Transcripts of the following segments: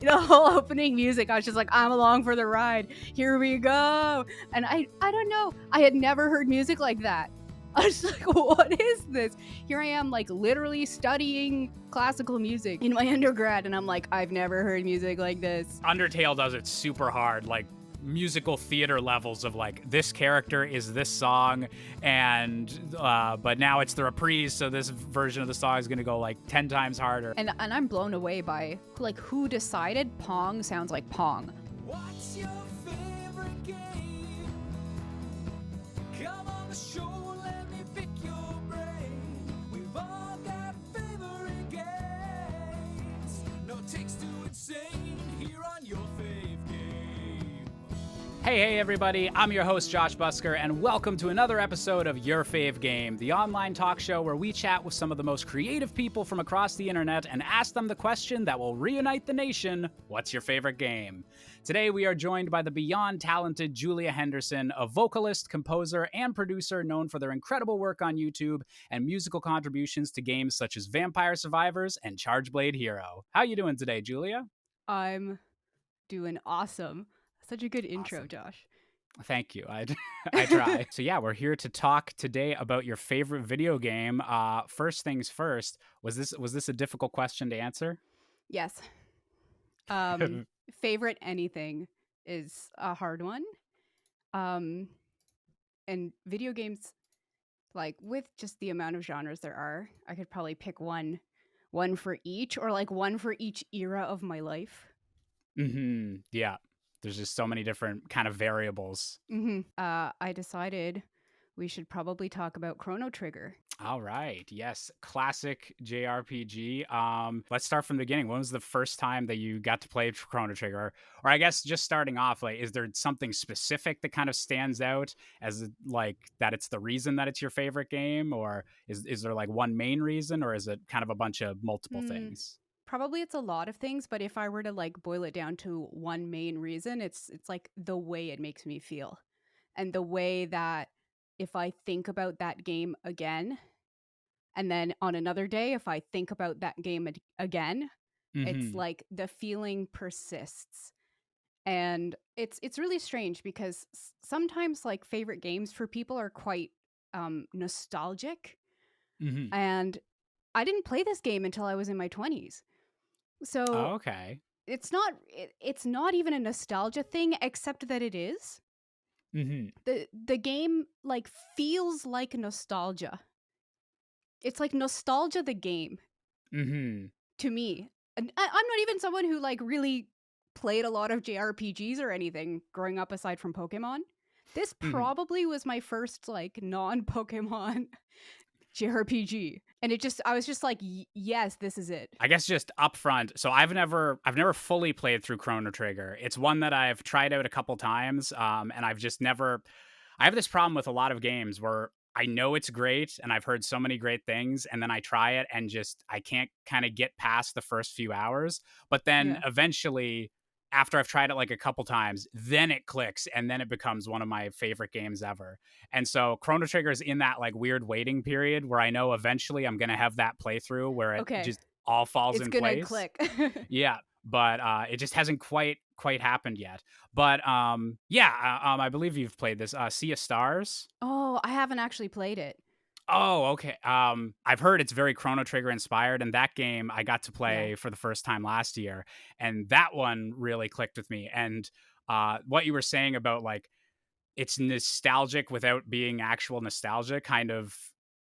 The whole opening music, I was just like, I'm along for the ride. Here we go. And I don't know. I had never heard music like that. I was like, what is this? Here I am, like, literally studying classical music in my undergrad, and I'm like, I've never heard music like this. Undertale does it super hard, like musical theater levels of like, this character is this song, and but now it's the reprise, so this version of the song is gonna go like 10 times harder. And I'm blown away by, like, who decided Pong sounds like Pong. What's your favorite game? Come on the show, let me pick your brain. We've all got favorite games. No takes too insane here on Your Fave Game. Hey everybody, I'm your host Josh Busker, and welcome to another episode of Your Fave Game, the online talk show where we chat with some of the most creative people from across the internet and ask them the question that will reunite the nation: what's your favorite game? Today we are joined by the beyond talented Julia Henderson, a vocalist, composer, and producer known for their incredible work on YouTube and musical contributions to games such as Vampire Survivors and Chargeblade Hero. How you doing today, Julia? I'm doing awesome. Such a good intro, Awesome. Josh. Thank you. I try. So yeah, we're here to talk today about your favorite video game. First things first, was this a difficult question to answer? Yes. Favorite anything is a hard one. And video games, like, with just the amount of genres there are, I could probably pick one for each, or like one for each era of my life. Yeah. There's just so many different kind of variables. I decided we should probably talk about Chrono Trigger. All right. Yes. Classic JRPG. Let's start from the beginning. When was the first time that you got to play Chrono Trigger? Or I guess just starting off, like, is there something specific that kind of stands out as like that it's the reason that it's your favorite game? Or is there like one main reason, or is it kind of a bunch of multiple things? Probably it's a lot of things, but if I were to like boil it down to one main reason, it's like the way it makes me feel. And the way that if I think about that game again, and then on another day if I think about that game again, it's like the feeling persists. And it's really strange because sometimes like favorite games for people are quite nostalgic. And I didn't play this game until I was in my 20s. So Oh, okay. it's not even a nostalgia thing, except that it is. The game like feels like nostalgia. It's like nostalgia the game to me. And I'm not even someone who like really played a lot of JRPGs or anything growing up aside from Pokemon. This probably was my first like non-Pokemon JRPG. And I was just like, yes, this is it. I guess just upfront. So I've never fully played through Chrono Trigger. It's one that I've tried out a couple times, and I've just never. I have this problem with a lot of games where I know it's great and I've heard so many great things, and then I try it and just I can't kind of get past the first few hours. But then eventually, after I've tried it like a couple times, then it clicks and then it becomes one of my favorite games ever. And so Chrono Trigger is in that like weird waiting period where I know eventually I'm going to have that playthrough where it just all falls in place. It's gonna click. Yeah, but it just hasn't quite happened yet. But I believe you've played this Sea of Stars. Oh, I haven't actually played it. Oh, okay. I've heard it's very Chrono Trigger inspired, and that game I got to play for the first time last year, and that one really clicked with me. And what you were saying about like it's nostalgic without being actual nostalgia, kind of,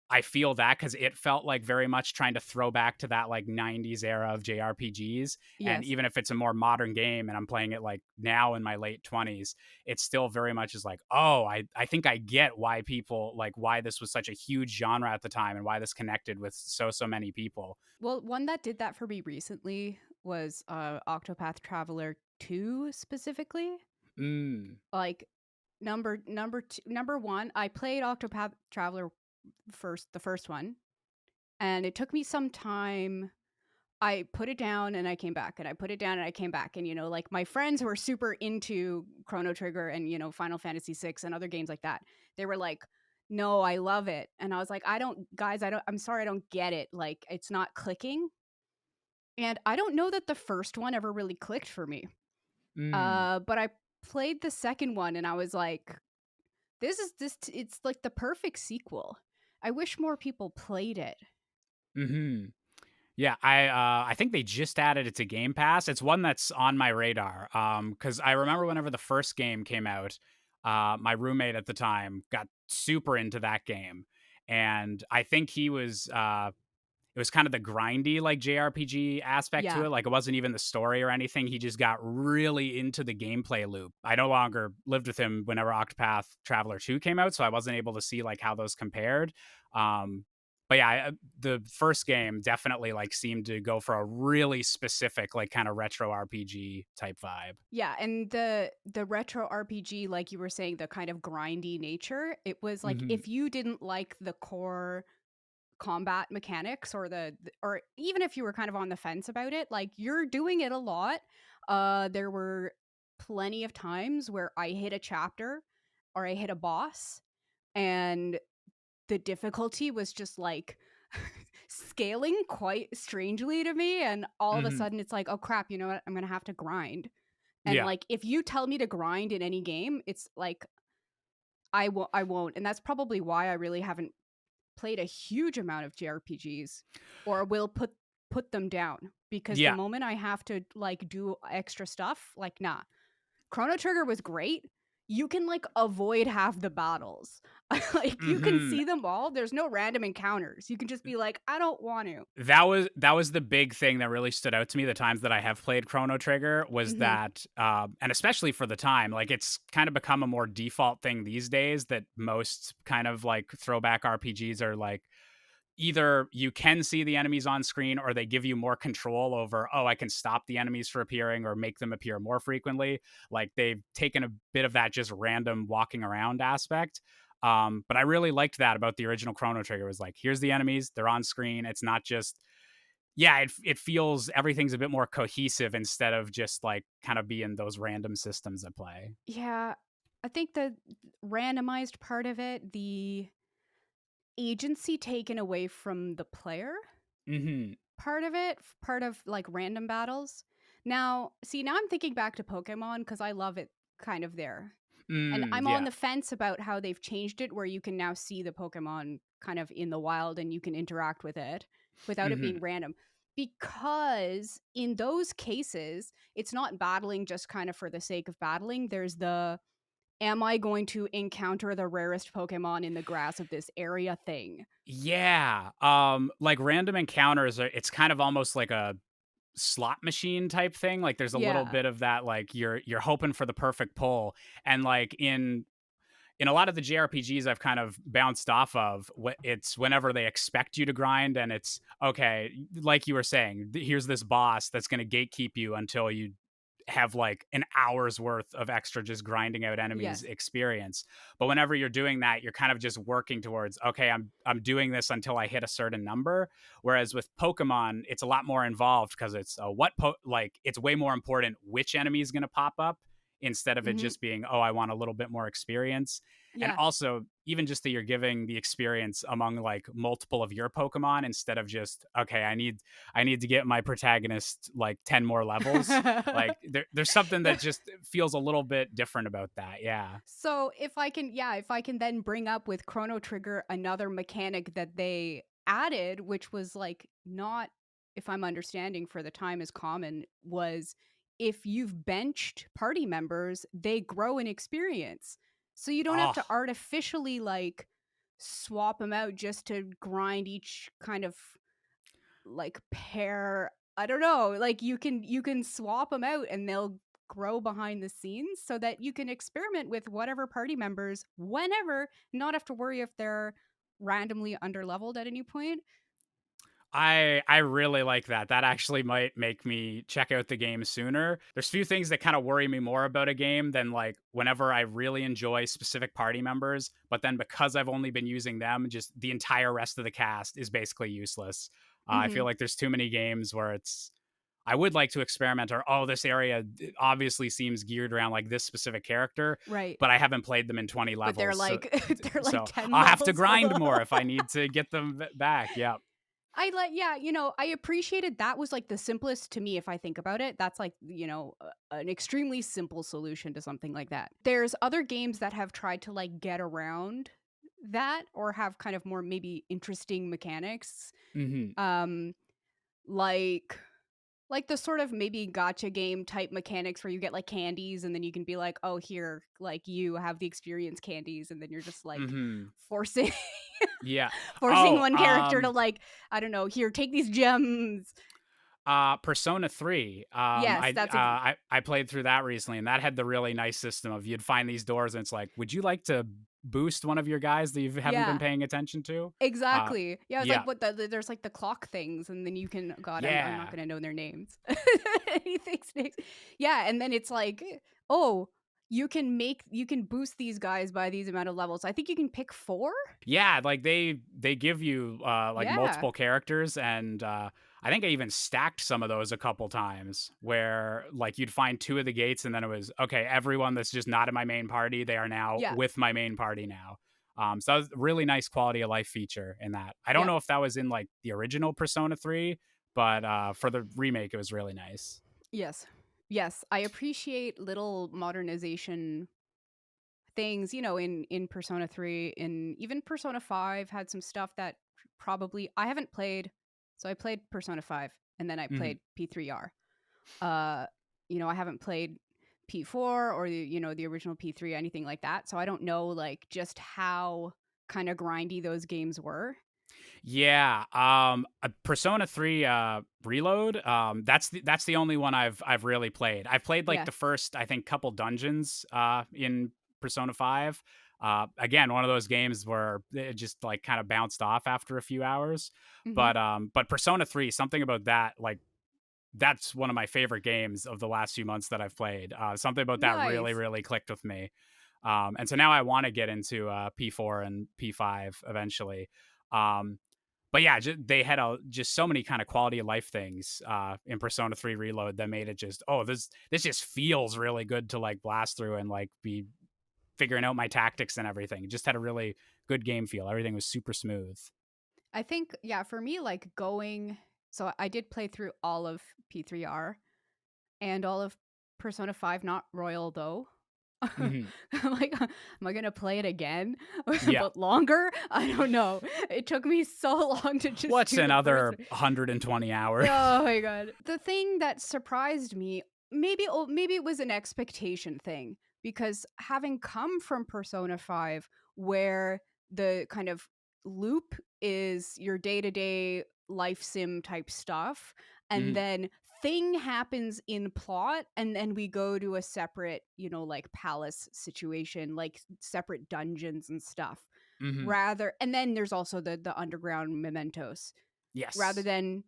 I feel that because it felt like very much trying to throw back to that like 90s era of JRPGs. And even if it's a more modern game and I'm playing it like now in my late 20s, it's still very much is like, oh, I think I get why people like why this was such a huge genre at the time and why this connected with so many people. Well, one that did that for me recently was Octopath Traveler 2 specifically. Like number one, I played Octopath Traveler the first one, and it took me some time. I put it down and I came back, and I put it down and I came back, and you know, like my friends who are super into Chrono Trigger and, you know, Final Fantasy VI and other games like that, they were like, no, I love it. And I was like, I'm sorry, I don't get it, like it's not clicking. And I don't know that the first one ever really clicked for me. Mm. But I played the second one and I was like, it's like the perfect sequel. I wish more people played it. Mhm. Yeah, I think they just added it to Game Pass. It's one that's on my radar. Because I remember whenever the first game came out, my roommate at the time got super into that game, and I think he was it was kind of the grindy like JRPG aspect to Yeah. it. Like it wasn't even the story or anything. He just got really into the gameplay loop. I no longer lived with him whenever Octopath Traveler 2 came out, so I wasn't able to see like how those compared. Um, but yeah, the first game definitely like seemed to go for a really specific like kind of retro RPG type vibe. Yeah, and the retro RPG, like you were saying, the kind of grindy nature, it was like Hmm. if you didn't like the core combat mechanics or or even if you were kind of on the fence about it, like you're doing it a lot. There were plenty of times where I hit a chapter or I hit a boss and the difficulty was just like scaling quite strangely to me, and all of a Hmm. sudden it's like, oh crap, you know what, I'm gonna have to grind. And Yeah. like if you tell me to grind in any game, it's like I won't. And that's probably why I really haven't played a huge amount of JRPGs, or will put them down, because the Yeah. moment I have to like do extra stuff, like nah. Chrono Trigger was great. You can like avoid half the battles. Like you can Hmm. see them all. There's no random encounters. You can just be like, I don't want to. That was the big thing that really stood out to me the times that I have played Chrono Trigger was Hmm. that, and especially for the time, like it's kind of become a more default thing these days that most kind of like throwback RPGs are like either you can see the enemies on screen or they give you more control over, oh, I can stop the enemies from appearing or make them appear more frequently. Like they've taken a bit of that just random walking around aspect. But I really liked that about the original Chrono Trigger was like, here's the enemies, they're on screen. It's not just, yeah, it feels everything's a bit more cohesive instead of just like kind of being those random systems at play. Yeah, I think the randomized part of it, the agency taken away from the player Hmm. part of it, part of like random battles. Now, see, now I'm thinking back to Pokemon because I love it kind of there. And Mm, I'm on yeah. the fence about how they've changed it where you can now see the Pokemon kind of in the wild and you can interact with it without it Hmm. being random. Because in those cases, it's not battling just kind of for the sake of battling. There's the am I going to encounter the rarest Pokemon in the grass of this area thing? Yeah. Like random encounters are, it's kind of almost like a slot machine type thing. Like there's a little Yeah. bit of that, like you're hoping for the perfect pull. And like in a lot of the JRPGs I've kind of bounced off of, it's whenever they expect you to grind and it's okay, like you were saying, here's this boss that's going to gatekeep you until you have like an hour's worth of extra just grinding out enemies Yes. experience. But whenever you're doing that, you're kind of just working towards, okay, I'm doing this until I hit a certain number. Whereas with Pokemon, it's a lot more involved because it's like it's way more important which enemy is going to pop up instead of it Hmm. just being, oh, I want a little bit more experience. And Yeah. also, even just that you're giving the experience among like multiple of your Pokemon instead of just, okay, I need to get my protagonist like 10 more levels. Like there's something that just feels a little bit different about that. Yeah. So if I can, yeah, if I can then bring up with Chrono Trigger another mechanic that they added, which was like not, if I'm understanding for the time as common, was if you've benched party members, they grow in experience. So you don't have to Oh, artificially like swap them out just to grind each kind of like pair. I don't know, like you can swap them out and they'll grow behind the scenes so that you can experiment with whatever party members whenever, not have to worry if they're randomly underleveled at any point. I really like that. That actually might make me check out the game sooner. There's few things that kind of worry me more about a game than like whenever I really enjoy specific party members, but then because I've only been using them, just the entire rest of the cast is basically useless. I feel Hmm. like there's too many games where it's I would like to experiment or oh, this area obviously seems geared around like this specific character, Right. but I haven't played them in 20 But they're levels. So like they're like so 10 I'll have to levels grind below. more if I need to get them back. Yeah. I appreciated that was like the simplest to me if I think about it. That's like, an extremely simple solution to something like that. There's other games that have tried to like get around that or have kind of more maybe interesting mechanics. Mm-hmm. Like the sort of maybe gotcha game type mechanics where you get like candies and then you can be like, oh, here, like you have the experience candies, and then you're just like Mm-hmm. forcing Yeah. forcing Oh, one character to like, I don't know, here, take these gems. Persona 3. Yes, that's I played through that recently, and that had the really nice system of you'd find these doors, and it's like, would you like to boost one of your guys that you haven't been yeah, paying attention to? Uh, exactly. Yeah, it's yeah, like there's like the clock things, and then you can, God, I'm not yeah, gonna know their names. Anything sticks. Yeah, and then it's like, oh, you can boost these guys by these amount of levels. I think you can pick 4. yeah. Like they give you like Yeah, multiple characters, and I think I even stacked some of those a couple times where like you'd find 2 of the gates, and then it was okay. Everyone that's just not in my main party, they are now yeah, with my main party now. So that was a really nice quality of life feature in that. I don't yeah. know if that was in like the original Persona 3, but for the remake, it was really nice. Yes. Yes, I appreciate little modernization things, in Persona 3, and even Persona 5 had some stuff that probably I haven't played. So I played Persona 5 and then I Hmm. played P3R. Uh, I haven't played P4 or the original P3, anything like that. So I don't know like just how kind of grindy those games were. Yeah, Persona 3 Reload, that's the only one I've really played. I've played like Yeah. the first I think couple dungeons in Persona 5. Again, one of those games where it just like kind of bounced off after a few hours. Hmm. But Persona 3, something about that, like that's one of my favorite games of the last few months that I've played. Something about that really, Nice. really clicked with me. And so now I want to get into P4 and P5 eventually. Um, but yeah, they had just so many kind of quality of life things in Persona 3 Reload that made it just, oh, this just feels really good to like blast through and like be figuring out my tactics and everything. It just had a really good game feel. Everything was super smooth. I think, yeah, for me, like so I did play through all of P3R and all of Persona 5, not Royal though. Hmm. I'm like, am I gonna play it again? Yeah. But longer? I don't know. It took me so long to just What's do the first another one. 120 hours? Oh my god. The thing that surprised me, maybe it was an expectation thing, because having come from Persona 5 where the kind of loop is your day-to-day life sim type stuff, and Hmm. then thing happens in plot, and then we go to a separate, like palace situation, like separate dungeons and stuff, Hmm. rather, and then there's also the underground mementos, rather Yes. than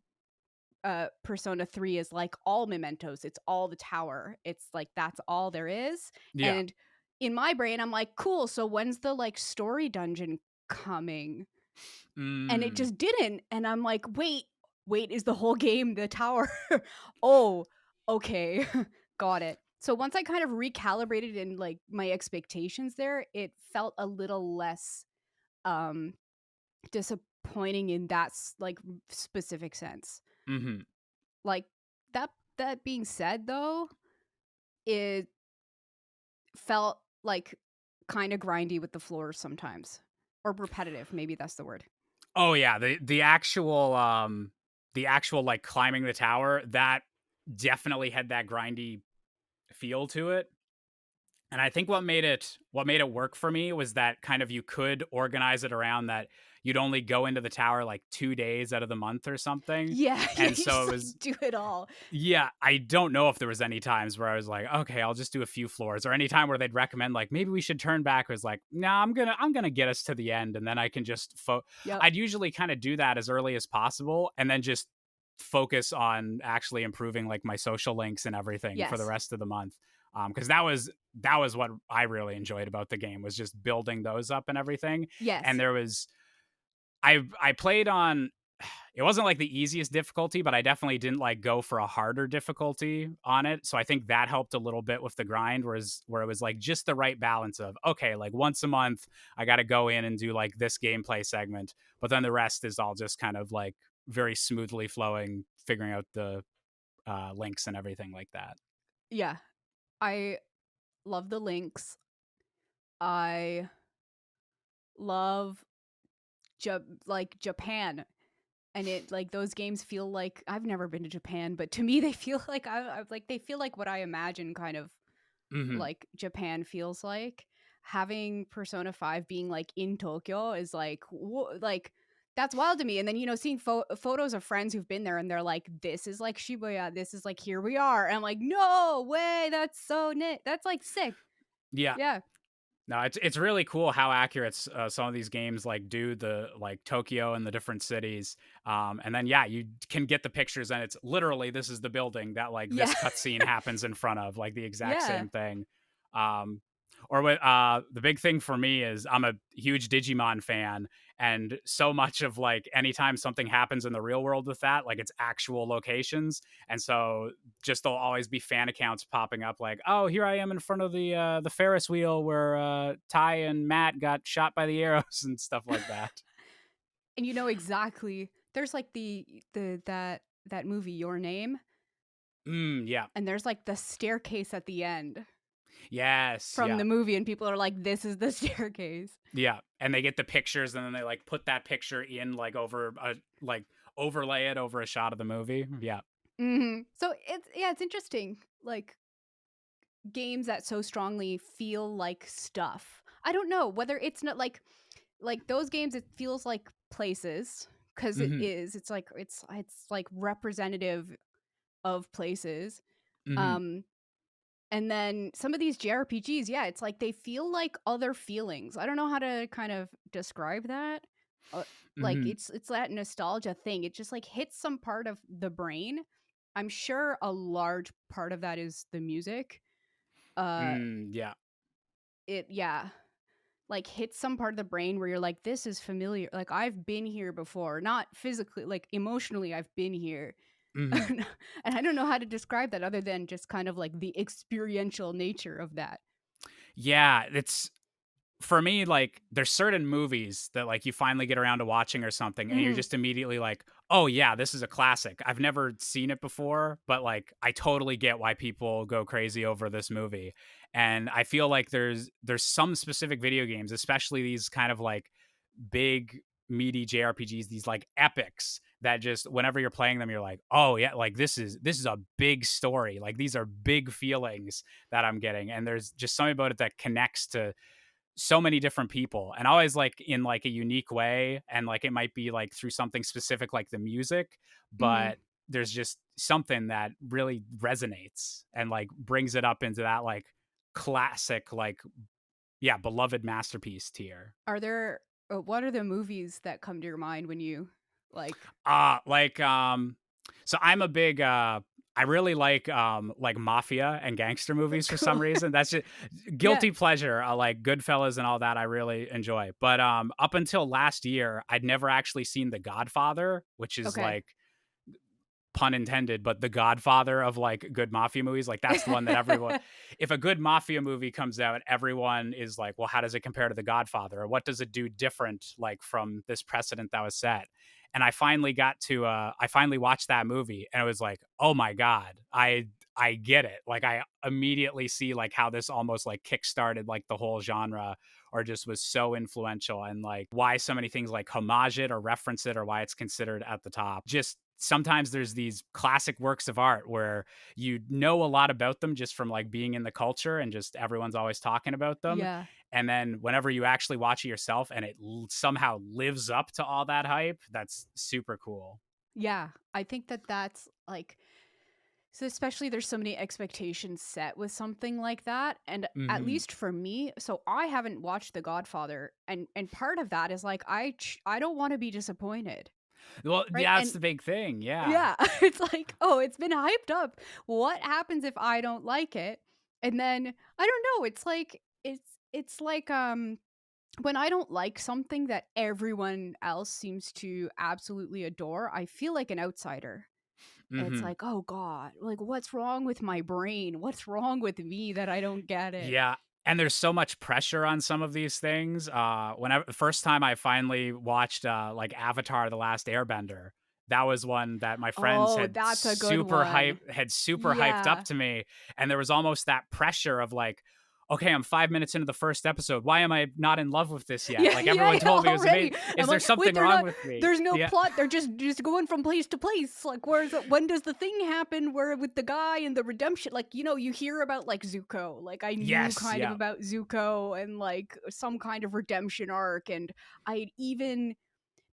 Persona 3 is like all mementos. It's all the tower. It's like that's all there is. Yeah. And in my brain, I'm like, cool. So when's the like story dungeon coming? And it Mm. just didn't. And I'm like, wait, is the whole game the tower? Oh, okay. Got it. So once I kind of recalibrated in like my expectations there, it felt a little less um disappointing in that like specific sense. Hmm. Like that being said though, it felt like kind of grindy with the floors sometimes, or repetitive, maybe that's the word. Oh yeah, the actual like climbing the tower, that definitely had that grindy feel to it. And I think what made it work for me was that kind of you could organize it around that you'd only go into the tower like 2 days out of the month or something. Yeah, yeah, And you so just it like was do it all. yeah, I don't know if there was any times where I was like, okay, I'll just do a few floors, or any time where they'd recommend like maybe we should turn back. I was like, nah, I'm gonna get us to the end, and then I can just Yep. I'd usually kind of do that as early as possible, and then just focus on actually improving like my social links and everything for the Yes. rest of the month. Because that was what I really enjoyed about the game, was just building those up and everything. And Yes. there was I played on, it wasn't like the easiest difficulty, but I definitely didn't like go for a harder difficulty on it. So I think that helped a little bit with the grind, where it was like just the right balance of, okay, like once a month I got to go in and do like this gameplay segment, but then the rest is all just kind of like very smoothly flowing, figuring out the links and everything like that. Yeah. I love the links. I love like Japan, and it like those games feel like I've never been to Japan, but to me they feel like I like they feel like what I imagine kind of Hmm. like Japan feels like. Having Persona 5 being like in Tokyo is like like that's wild to me. And then seeing photos of friends who've been there and they're like, this is like Shibuya, this is like here we are, and I'm like, no way, that's so that's like sick. Yeah. Yeah. No, it's really cool how accurate some of these games like do the like Tokyo and the different cities, and then yeah, you can get the pictures and it's literally this is the building that like Yeah. this cutscene happens in front of, like the exact Yeah. same thing. Um, or what the big thing for me is I'm a huge Digimon fan, and so much of like anytime something happens in the real world with that, like it's actual locations, and so just there'll always be fan accounts popping up like, oh, here I am in front of the Ferris wheel where Ty and Matt got shot by the arrows and stuff like that. And you know exactly. There's like that movie Your Name, Yeah. and there's like the staircase at the end Yes. from Yeah. the movie, and people are like, this is the staircase. Yeah. And they get the pictures and then they like put that picture in like over a like overlay it over a shot of the movie. Yeah. So it's interesting, like games that so strongly feel like stuff. I don't know whether it's not like those games. It feels like places because it Hmm. is. It's like representative of places. Hmm. Um, and then some of these JRPGs, yeah, it's like they feel like other feelings. I don't know how to kind of describe that. Uh, like Hmm. it's that nostalgia thing. It just like hits some part of the brain. I'm sure a large part of that is the music. Uh, Yeah. it yeah, like hits some part of the brain where you're like, this is familiar. Like I've been here before, not physically, like emotionally, I've been here. Hmm. And I don't know how to describe that other than just kind of like the experiential nature of that. Yeah. It's for me, like, there's certain movies that, like, you finally get around to watching or something, and you're Mhm. just immediately like, "Oh, yeah, this is a classic. I've never seen it before, but, like, I totally get why people go crazy over this movie." And I feel like there's some specific video games, especially these kind of, like, big, meaty JRPGs, these, like, epics that just whenever you're playing them, you're like, "Oh, yeah, like, this is a big story. Like, these are big feelings that I'm getting." And there's just something about it that connects to so many different people, and always like in like a unique way, and like it might be like through something specific like the music, Mhm. but there's just something that really resonates and like brings it up into that like classic, like, yeah, beloved masterpiece tier. Are there what are the movies that come to your mind when you like Like so I'm a big I really like mafia and gangster movies for some cool. reason. That's just Yeah. guilty pleasure. Like Goodfellas and all that I really enjoy. But up until last year, I'd never actually seen The Godfather, which is Okay. like pun intended, but the godfather of like good mafia movies. Like that's the one that everyone, if a good mafia movie comes out, everyone is like, well, how does it compare to the Godfather? Or what does it do different like from this precedent that was set? And I finally watched that movie and it was like, oh my God, I get it. Like I immediately see like how this almost like kickstarted like the whole genre, or just was so influential, and like why so many things like homage it or reference it, or why it's considered at the top. Just sometimes there's these classic works of art where you know a lot about them just from like being in the culture and just everyone's always talking about them. Yeah. And then whenever you actually watch it yourself and it somehow lives up to all that hype, that's super cool. Yeah. I think that that's like so especially there's so many expectations set with something like that, and at Hmm. least for me, so I haven't watched The Godfather, and part of that is like I don't want to be disappointed, Well, right? yeah, that's And the big thing. Yeah. yeah, it's like, oh, it's been hyped up. What happens if I don't like it? And then I don't know, it's like it's like when I don't like something that everyone else seems to absolutely adore, I feel like an outsider. And it's Hmm. like, "Oh god, like what's wrong with my brain? What's wrong with me that I don't get it?" Yeah. And there's so much pressure on some of these things. Whenever the first time I finally watched like Avatar: The Last Airbender, That was one that my friends Oh, that's a good one. had super hyped up Yeah. to me, and there was almost that pressure of like, okay, I'm 5 minutes into the first episode. Why am I not in love with this yet? Yeah, Like yeah, everyone yeah, told me it was amazing. already. Is I'm there like, wait, something they're wrong not. with me? There's no Yeah. plot. They're just going from place to place. Like, where's it? When does the thing happen? Where with the guy and the redemption? Like, you hear about like Zuko. Like, I knew Yes. kind of Yeah. about Zuko and like some kind of redemption arc, and I'd even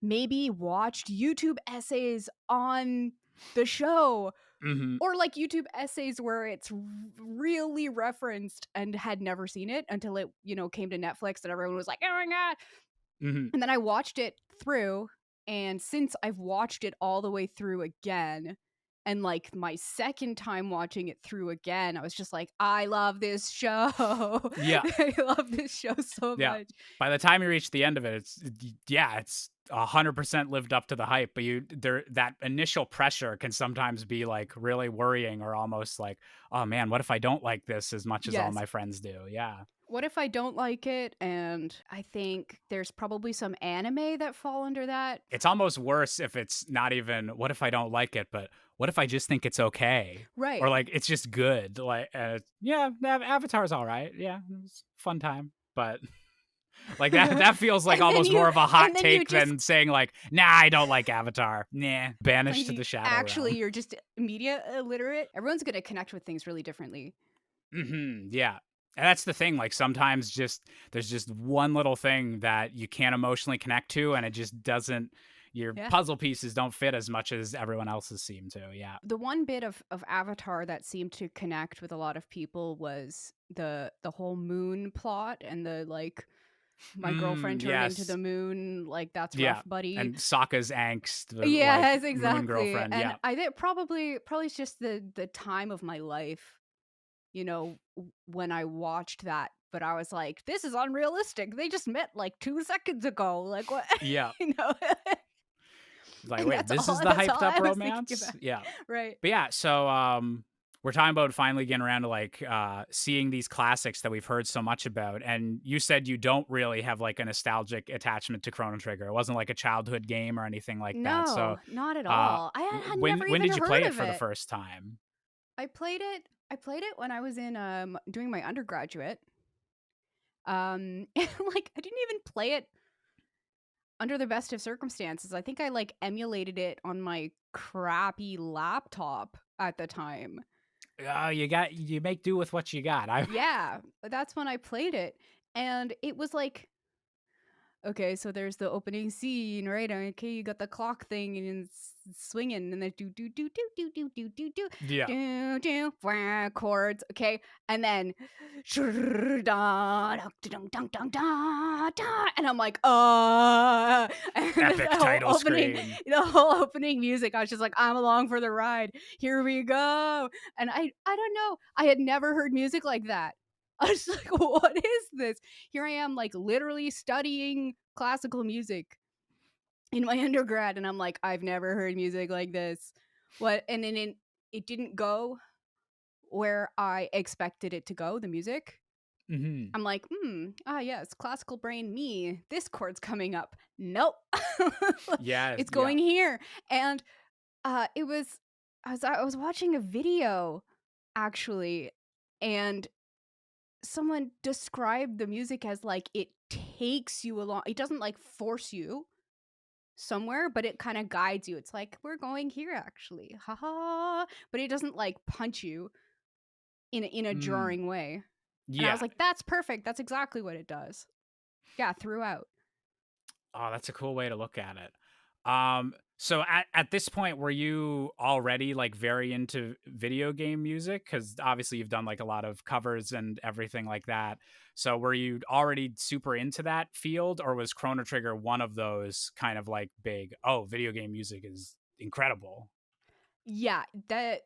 maybe watched YouTube essays on the show Hmm. or like YouTube essays where it's really referenced and had never seen it until it, came to Netflix and everyone was like, oh my God. Hmm. And then I watched it through. And since I've watched it all the way through again, and like my second time watching it through again, I was just like, I love this show. Yeah. I love this show so Yeah. much. By the time you reach the end of it, it's 100% lived up to the hype. But that initial pressure can sometimes be like really worrying, or almost like, oh man, what if I don't like this as much as all Yes. my friends do? Yeah. What if I don't like it? And I think there's probably some anime that fall under that. It's almost worse if it's not even what if I don't like it, but what if I just think it's okay, Right. or like it's just good. Like, yeah, Avatar's all right. Yeah, it was a fun time, but like that feels like And then almost more of a hot and then you take just than saying like, nah, I don't like Avatar. Nah, banished to the shadow actually realm. you're just media illiterate. Everyone's going to connect with things really differently. Yeah. And that's the thing. Like sometimes there's just one little thing that you can't emotionally connect to, and it just doesn't. Your Yeah. puzzle pieces don't fit as much as everyone else's seem to. Yeah. The one bit of Avatar that seemed to connect with a lot of people was the whole moon plot and the like, my girlfriend turned into the Yes. moon, like that's Yeah. rough, buddy. And Sokka's angst, the like Yes, moon exactly. girlfriend. And Yeah. I think probably it's just the time of my life, when I watched that. But I was like, this is unrealistic. They just met like 2 seconds ago. Like what? Yeah. Like, And wait, this is the hyped up I was thinking romance? about. Yeah. Right. But yeah, so we're talking about finally getting around to like seeing these classics that we've heard so much about. And you said you don't really have like a nostalgic attachment to Chrono Trigger. It wasn't like a childhood game or anything like that. So No, not at all. I had never when even did you heard play it of for the it. first time? I played it when I was in doing my undergraduate. And like I didn't even play it under the best of circumstances. I think I like emulated it on my crappy laptop at the time. You make do with what you got. Yeah, that's when I played it. And it was like, okay, so there's the opening scene, right? Okay, you got the clock thing and it's swinging, and then do do do do do do do do do Yeah. do do wah, chords, okay, and then and I'm like, and Epic the whole title opening, screen. the whole opening music. I was just like, I'm along for the ride. Here we go. And I don't know. I had never heard music like that. I was like, what is this? Here I am, like, literally studying classical music in my undergrad, and I'm like, I've never heard music like this. What? And then it didn't go where I expected it to go, the music. Mm-hmm. I'm like, yes, classical brain me. This chord's coming up. Nope. Yeah. It's going here. And it was, I was watching a video, actually, and someone described the music as like it takes you along. It doesn't like force you somewhere, but it kind of guides you. It's like, we're going here actually. Haha. But it doesn't like punch you in a jarring way. And I Yeah. was like, that's perfect. That's exactly what it does. Yeah, throughout. Oh, that's a cool way to look at it. So at this point, were you already like very into video game music? Because obviously you've done like a lot of covers and everything like that. So were you already super into that field, or was Chrono Trigger one of those kind of like big, oh, video game music is incredible? Yeah,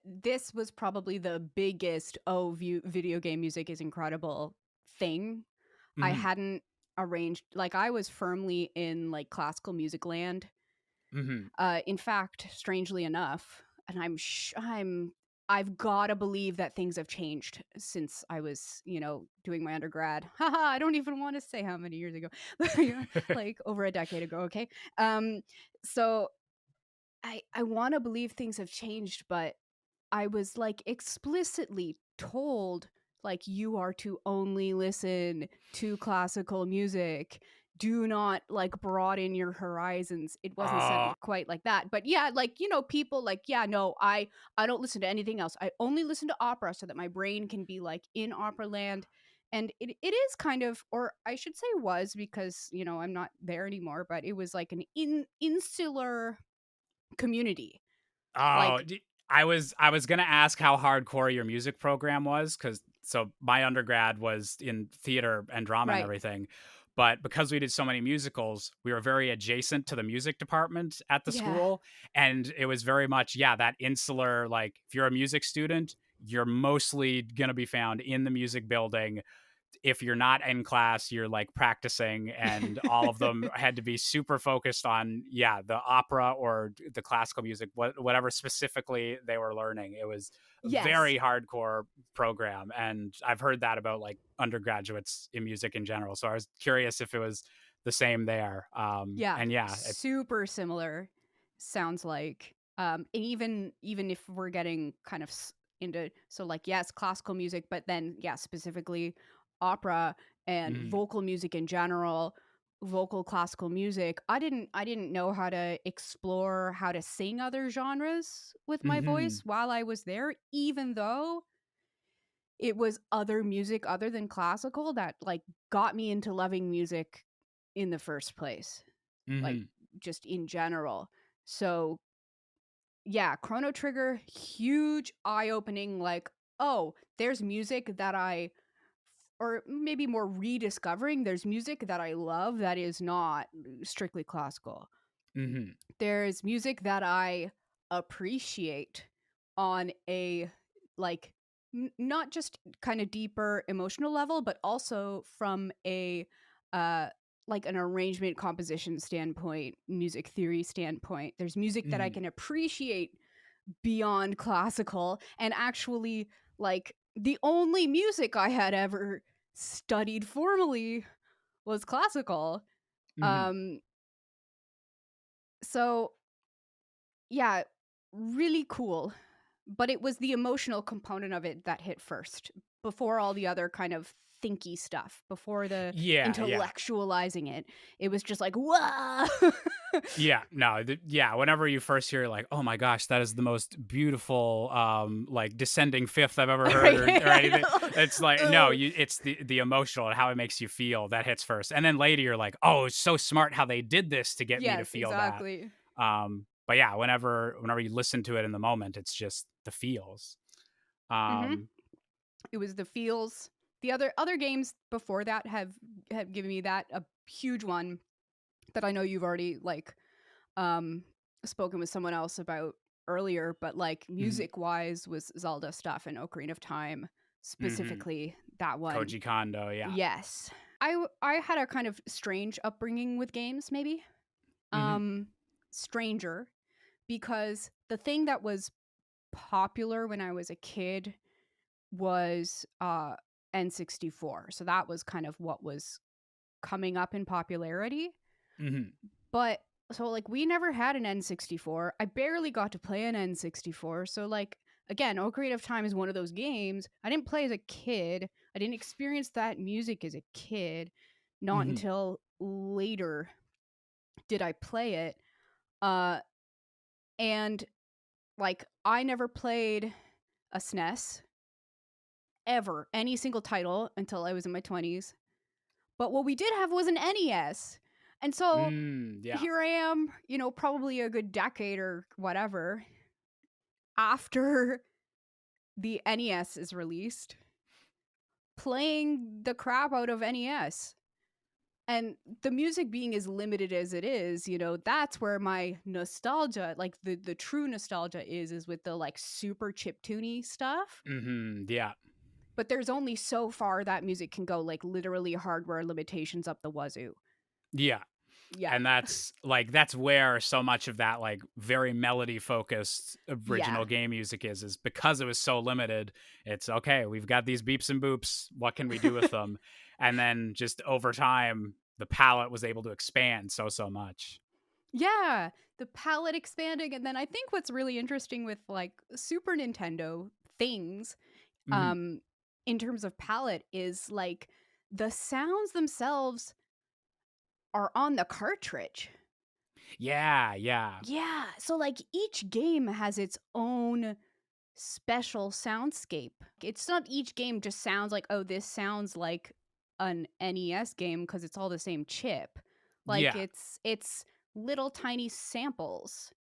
this was probably the biggest video game music is incredible thing. I Mm-hmm. hadn't arranged, like, I was firmly in like classical music land. Mm-hmm. In fact, strangely enough, and I've got to believe that things have changed since I was, doing my undergrad. Haha, I don't even want to say how many years ago, like over a decade ago. Okay, so I want to believe things have changed, but I was like explicitly told like you are to only listen to classical music. Do not like broaden your horizons. It wasn't said Oh, quite like that. But yeah, like, people like, yeah, no, I don't listen to anything else. I only listen to opera so that my brain can be like in opera land. And it is kind of, or I should say was, because, I'm not there anymore, but it was like an insular community. oh, Like, I was gonna ask how hardcore your music program was, because so my undergrad was in theater and drama and right. everything, but because we did so many musicals, we were very adjacent to the music department at the Yeah. school, and it was very much, yeah, that insular, like if you're a music student, you're mostly gonna be found in the music building. If you're not in class, you're like practicing, and all of them had to be super focused on, yeah, the opera or the classical music, whatever specifically they were learning. It was a Yes. very hardcore program, and I've heard that about like undergraduates in music in general. So I was curious if it was the same there. Yeah, And yeah, super similar sounds like. And even if we're getting kind of into, so like, yes, classical music, but then yeah, specifically opera and mm, vocal music in general, vocal classical music. I didn't know how to explore how to sing other genres with my mm-hmm, voice while I was there, even though it was other music other than classical that like got me into loving music in the first place, like mm-hmm, just in general. So yeah, Chrono Trigger, huge eye opening, like, oh, there's music that or maybe more rediscovering, there's music that I love that is not strictly classical. mm-hmm, There's music that I appreciate on a like not just kind of deeper emotional level, but also from a uh like an arrangement composition standpoint, music theory standpoint. There's music that I mm-hmm, can appreciate beyond classical, and actually like the only music I had ever studied formally was classical. mm-hmm. Um so yeah, really cool. But it was the emotional component of it that hit first, before all the other kind of thinky stuff, before the Yeah, yeah. intellectualizing it. It was just like, whoa. Yeah, no, yeah. Whenever you first hear, like, "Oh my gosh, that is the most beautiful, like descending fifth I've ever heard," Right. or I anything, know. it's like, no, Ugh. it's the emotional and how it makes you feel that hits first, and then later you're like, "Oh, it's so smart how they did this to get me to Yes, feel that." exactly. But yeah, whenever you listen to it in the moment, it's just the feels. Hmm. Um, It was the feels. The other games before that have given me that. A huge one that I know you've already like um spoken with someone else about earlier, but like mhm, music wise was Zelda stuff and Ocarina of Time, mhm. specifically that one. Koji Kondo, yeah. Yes. I had a kind of strange upbringing with games, maybe. Mhm, Um Stranger, because the thing that was popular when I was a kid was N64. So that was kind of what was coming up in popularity. mhm, But so like we never had an N64. I barely got to play an N64. So like again, Ocarina of Time is one of those games I didn't play as a kid. I didn't experience that music as a kid. Not mhm, until later did I play it. Uh and like I never played a SNES ever, any single title until I was in my 20s. But what we did have was an NES. And so yeah, here I am, probably a good decade or whatever after the NES is released, playing the crap out of NES. And the music being as limited as it is, that's where my nostalgia, like the true nostalgia is with the like super chiptune stuff. yeah, But there's only so far that music can go, like literally hardware limitations up the wazoo. yeah. Yeah. And that's where so much of that like very melody focused Yeah. original game music is because it was so limited. It's okay, we've got these beeps and boops, what can we do with them? And then just over time the palette was able to expand so much. Yeah, the palette expanding, and then I think what's really interesting with like Super Nintendo things, Mhm. um, in terms of palette is like the sounds themselves are on the cartridge. Yeah, yeah. Yeah, so like each game has its own special soundscape. It's not each game just sounds like, oh, this sounds like an NES game because it's all the same chip. Like Yeah. it's little tiny samples.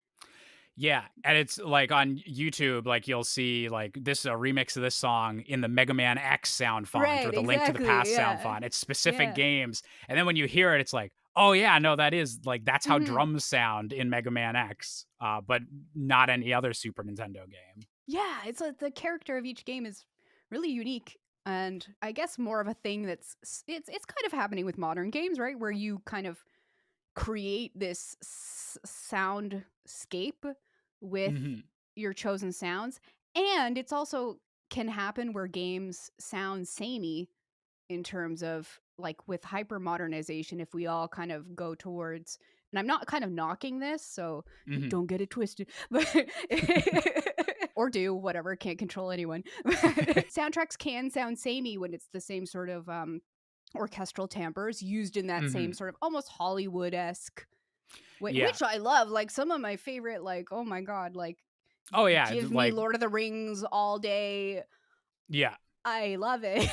Yeah, and it's like on YouTube, like you'll see like this is a remix of this song in the Mega Man X sound font or Right, the Link to the exactly. Past sound Yeah. font. It's specific Yeah. games, and then when you hear it, it's like, oh yeah, no, that is like that's how Mhm. drums sound in Mega Man X, but not any other Super Nintendo game. Yeah, it's like the character of each game is really unique, and I guess more of a thing it's kind of happening with modern games, right? Where you kind of create this soundscape with Hmm. your chosen sounds, and it's also can happen where games sound samey in terms of like with hyper modernization. If we all kind of go towards, and I'm not kind of knocking this, so Hmm. don't get it twisted, but or do whatever, can't control anyone. Soundtracks can sound samey when it's the same sort of orchestral timbres used in that Hmm. same sort of almost Hollywood-esque way, Yeah. which I love. Like some of my favorite, like, oh my god, like Oh yeah. give me Like Lord of the Rings all day. yeah. I love it.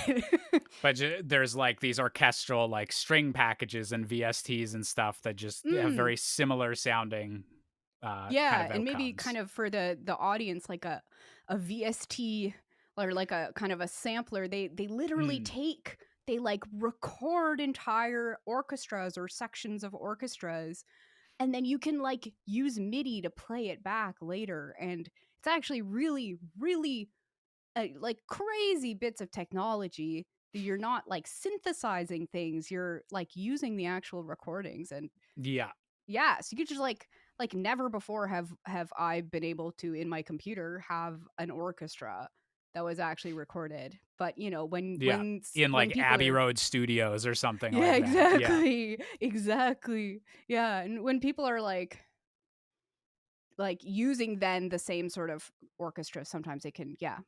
But there's like these orchestral like string packages and VSTs and stuff that just have Mm, very similar sounding kind yeah, of and maybe outcomes. kind of for the audience, like a VST or like a kind of a sampler. They literally Mm. they like record entire orchestras or sections of orchestras, and then you can like use MIDI to play it back later, and it's actually really really like crazy bits of technology that you're not like synthesizing things, you're like using the actual recordings. And Yeah. yeah, so you could just like never before have I been able to in my computer have an orchestra that was actually recorded. But you know, Yeah. In when like people Abbey are, Road Studios or something yeah, like that. Yeah. exactly, exactly, yeah, and when people are like using then the same sort of orchestra, sometimes they can, yeah.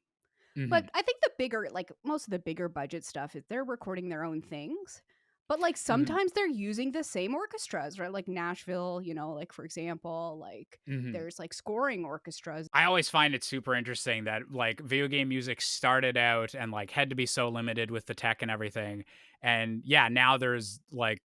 But Hmm. I think the bigger, like most of the bigger budget stuff is they're recording their own things. But like Hmm. sometimes they're using the same orchestras, right? Like Nashville, you know, like for example, like Hmm. there's like scoring orchestras. I always find it super interesting that like video game music started out and like had to be so limited with the tech and everything. And yeah, now there's like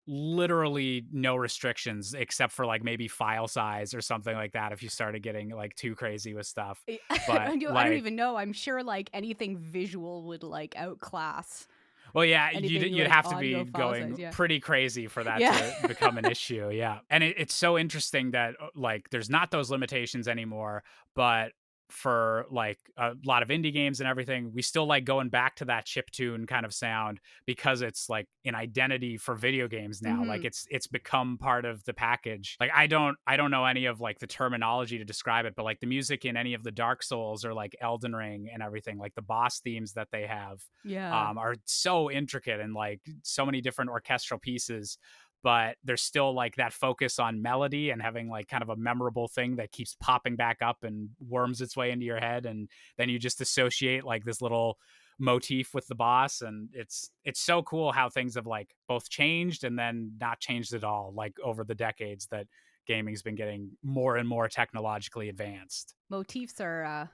literally no restrictions except for like maybe file size or something like that if you started getting like too crazy with stuff. But I don't like even know. I'm sure like anything visual would like outclass well, yeah, anything you'd like have to audio be file size. going Yeah. pretty crazy for that Yeah. to become an issue. Yeah, and it's so interesting that like there's not those limitations anymore, but for like a lot of indie games and everything, we still like going back to that chip tune kind of sound because it's like an identity for video games now. Like Hmm. it's become part of the package. Like I don't know any of like the terminology to describe it, but like the music in any of the Dark Souls or like Elden Ring and everything, like the boss themes that they have Yeah. are so intricate and like so many different orchestral pieces, but there's still like that focus on melody and having like kind of a memorable thing that keeps popping back up and worms its way into your head, and then you just associate like this little motif with the boss. And it's so cool how things have like both changed and then not changed at all, like over the decades that gaming's been getting more and more technologically advanced. Motifs are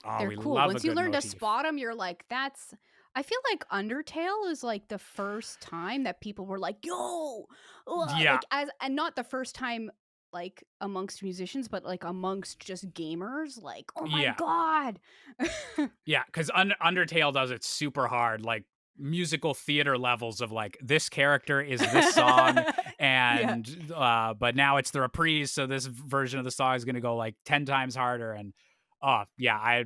Oh, they're we cool. love a Once you good learn to motif. spot them, you're like, that's. I feel like Undertale is like the first time that people were like, "Yo," Yeah. like as, and not the first time like amongst musicians, but like amongst just gamers, like, "Oh my Yeah. god." Yeah, because Undertale does it super hard, like musical theater levels of like this character is this song, Yeah. and but now it's the reprise, so this version of the song is going to go like 10 times harder. And oh yeah, I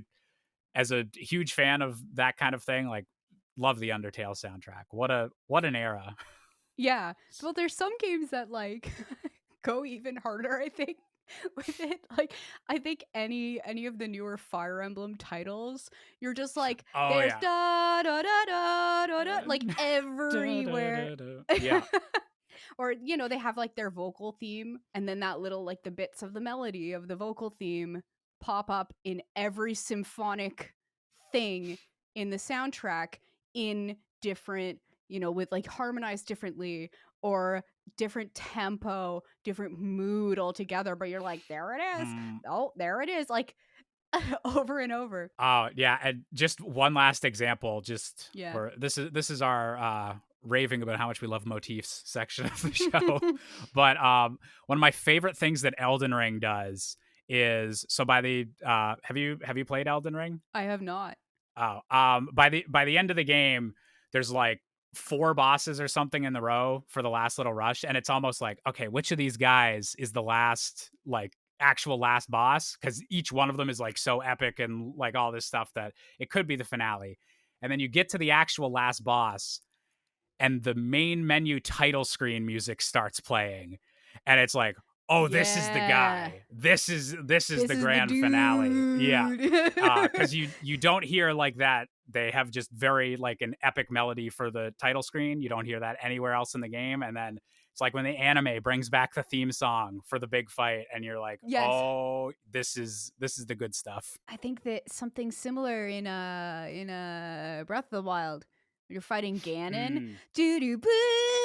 as a huge fan of that kind of thing, like love the Undertale soundtrack. What an era. Yeah. Well, there's some games that like go even harder, I think, with it. Like I think any of the newer Fire Emblem titles, you're just like Oh there's yeah. da da da da da da like Da, da, everywhere. da, da. Yeah. Or, you know, they have like their vocal theme, and then that little like the bits of the melody of the vocal theme pop up in every symphonic thing in the soundtrack in different, you know, with like harmonized differently or different tempo, different mood altogether. But you're like, there it is. Oh, there it is. Like over and over. Oh yeah, and just one last example, just Yeah. where this is our raving about how much we love motifs section of the show. But one of my favorite things that Elden Ring does is, so by the have you played Elden Ring? I have not. Oh, by the end of the game, there's like 4 bosses or something in the row for the last little rush, and it's almost like, okay, which of these guys is the last, like, actual last boss? Because each one of them is like so epic and like all this stuff that it could be the finale. And then you get to the actual last boss, and the main menu title screen music starts playing, and it's like, oh, this is the guy. This is the grand finale. Yeah. Because you don't hear like that. They have just very like an epic melody for the title screen. You don't hear that anywhere else in the game. And then it's like when the anime brings back the theme song for the big fight, and you're like, Yes. oh, this is the good stuff. I think that something similar in Breath of the Wild. You're fighting Ganon. Do do boo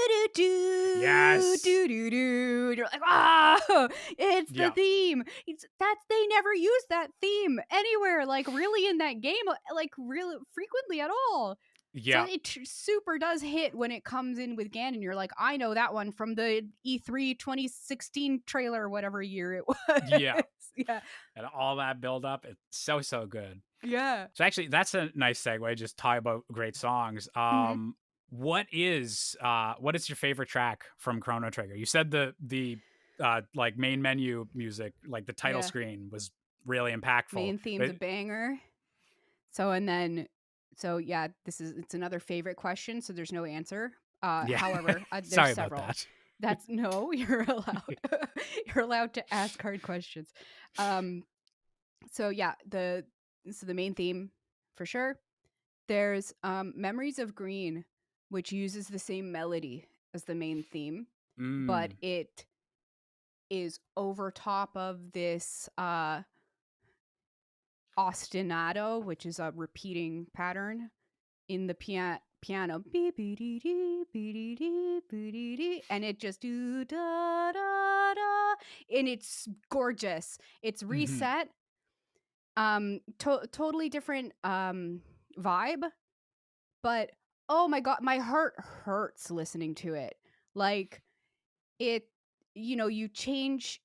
do do. Yes. Do do do. You're like, ah, it's the theme. They never use that theme anywhere, like really in that game, like really frequently at all. Yeah. So it super does hit when it comes in with Ganon. You're like, I know that one from the E3 2016 trailer, whatever year it was. Yeah. Yeah. And all that build up, it's so good. Yeah. So actually, that's a nice segue. Just talk about great songs. What is your favorite track from Chrono Trigger? You said the like main menu music, like the title screen, was really impactful. Main theme's a banger. So yeah, it's another favorite question. So there's no answer. However, there's sorry several. about that. That's no, you're allowed. You're allowed to ask hard questions. So yeah, the main theme for sure. There's Memories of Green, which uses the same melody as the main theme, but it is over top of this ostinato, which is a repeating pattern in the piano. And it just do da da da, and it's gorgeous. It's reset. Totally different vibe, but oh my god, my heart hurts listening to it. Like it, you know, you change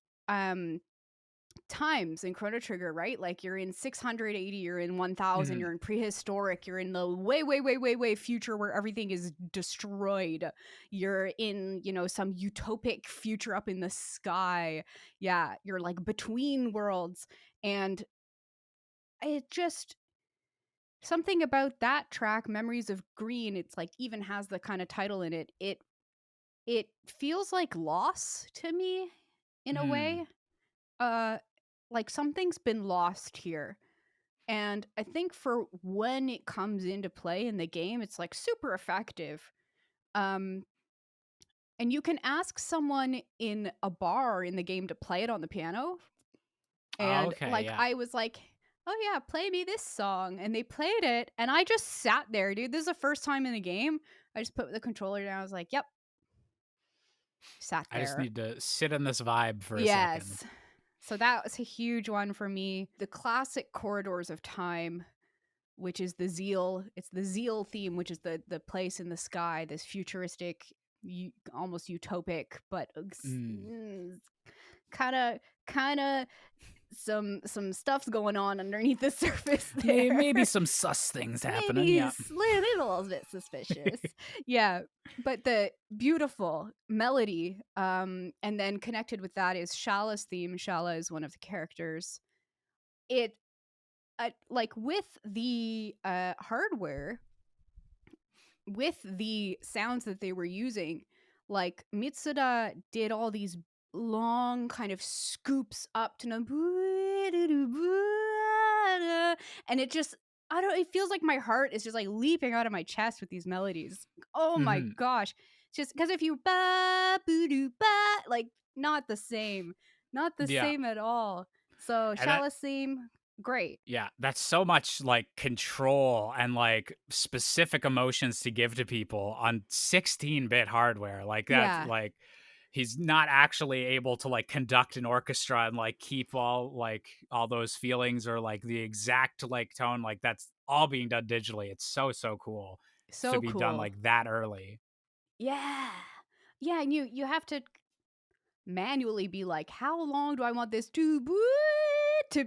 times in Chrono Trigger, right? Like you're in 680, you're in 1000, you're in prehistoric, you're in the way future where everything is destroyed. You're in, you know, some utopic future up in the sky. Yeah, you're like between worlds, and it just something about that track, Memories of Green, it's like even has the kind of title in it. It feels like loss to me in a way. Like something's been lost here. And I think for when it comes into play in the game, it's like super effective. And you can ask someone in a bar in the game to play it on the piano. And I was like, oh yeah, play me this song. And they played it, and I just sat there, dude. This is the first time in the game. I just put the controller down. I was like, yep. Sat there. I just need to sit in this vibe for a second. So that was a huge one for me. The classic Corridors of Time, which is the Zeal. It's the Zeal theme, which is the place in the sky, this futuristic, almost utopic, but kind of some stuff's going on underneath the surface there. Maybe some sus things happening. Maybe a little bit suspicious. Yeah, but the beautiful melody, and then connected with that is Shala's theme. Shala is one of the characters. It like with the hardware, with the sounds that they were using, like Mitsuda did all these long kind of scoops up to and it just, it feels like my heart is just like leaping out of my chest with these melodies. Oh my gosh. just because if you ba boo doo ba, like not the same, not the Yeah. same at all. So And that Shallis theme, great. Yeah, that's so much like control and like specific emotions to give to people on 16-bit hardware. Like that's Yeah, like he's not actually able to like conduct an orchestra and like keep all those feelings or like the exact like tone. Like that's all being done digitally. It's so cool to so be done cool. like that early. Yeah, yeah, and you have to manually be like, how long do I want this to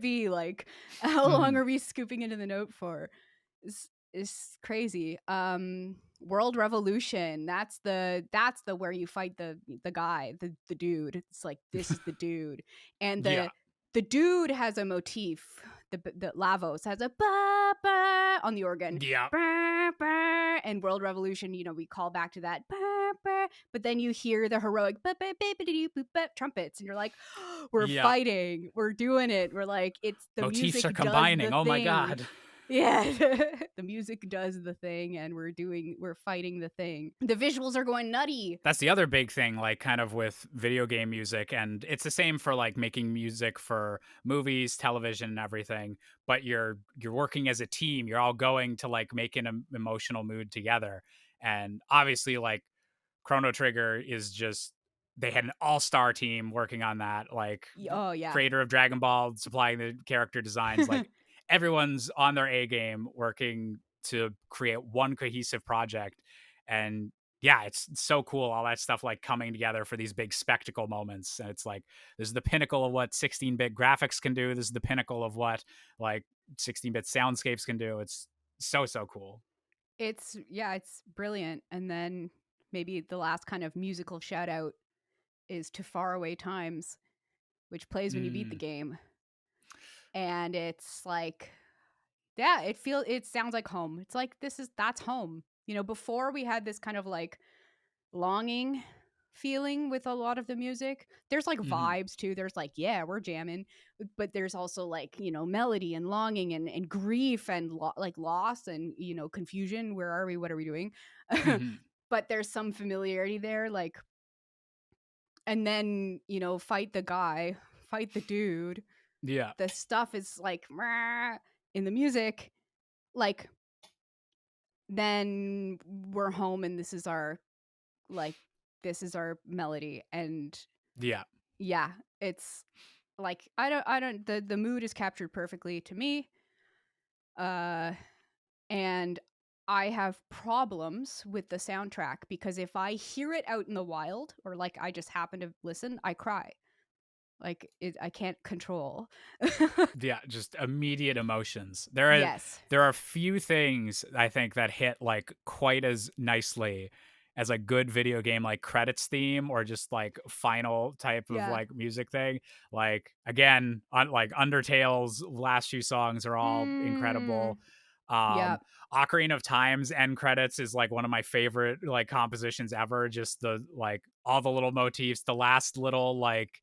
be? Like, how long Hmm. are we scooping into the note for? Is crazy. World Revolution. That's the where you fight the guy, the dude. It's like this is the dude, and Yeah. the dude has a motif. The Lavos has a ba ba on the organ. Yeah. Ba, ba, and World Revolution, we call back to that ba, ba, but then you hear the heroic ba, ba, ba, ba, dee, boop, ba, trumpets, and you're like, we're Yeah. fighting, we're doing it. We're like, it's the Motifs music are does the combining. Oh my thing. God. Yeah, the music does the thing, and we're fighting the thing. The visuals are going nutty. That's the other big thing, like kind of with video game music, and it's the same for like making music for movies, television, and everything. But you're working as a team. You're all going to like make an emotional mood together, and obviously, like Chrono Trigger is just they had an all-star team working on that. Like Oh yeah. creator of Dragon Ball supplying the character designs, like everyone's on their A game working to create one cohesive project. And yeah, it's so cool, all that stuff like coming together for these big spectacle moments. And it's like this is the pinnacle of what 16-bit graphics can do. This is the pinnacle of what like 16-bit soundscapes can do. It's so cool. It's brilliant. And then maybe the last kind of musical shout out is to Faraway Times, which plays when you beat the Mm. game. And it's like, yeah, it sounds like home. It's like that's home. Before we had this kind of like longing feeling with a lot of the music. There's like Hmm. vibes too. There's like, yeah, we're jamming, but there's also like, melody and longing and grief and like loss and, confusion. Where are we? What are we doing? Hmm. But there's some familiarity there. Like, and then, fight the guy, fight the dude. Yeah. The stuff is like in the music, like, then we're home and like this is our melody. And Yeah. yeah, it's like I don't the mood is captured perfectly to me. Uh and I have problems with the soundtrack because if I hear it out in the wild or like I just happen to listen, I cry. Like I can't control. Yeah, just immediate emotions. There are Yes. there are few things I think that hit like quite as nicely as a good video game like credits theme or just like final type of Yeah. like music thing. Like again, like Undertale's last few songs are all Mm. incredible. Um Yep. Ocarina of Time's end credits is like one of my favorite like compositions ever. Just the like all the little motifs, the last little like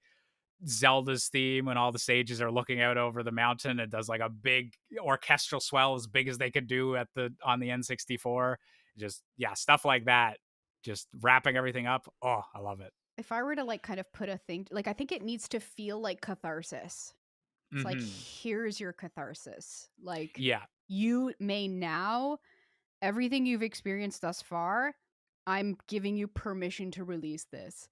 Zelda's theme when all the sages are looking out over the mountain. It does like a big orchestral swell as big as they could do on the N64. Just yeah, stuff like that. Just wrapping everything up. Oh, I love it. If I were to like kind of put a thing, like I think it needs to feel like catharsis. It's like, Hmm. here's your catharsis. Like, Yeah, you may now, everything you've experienced thus far, I'm giving you permission to release this.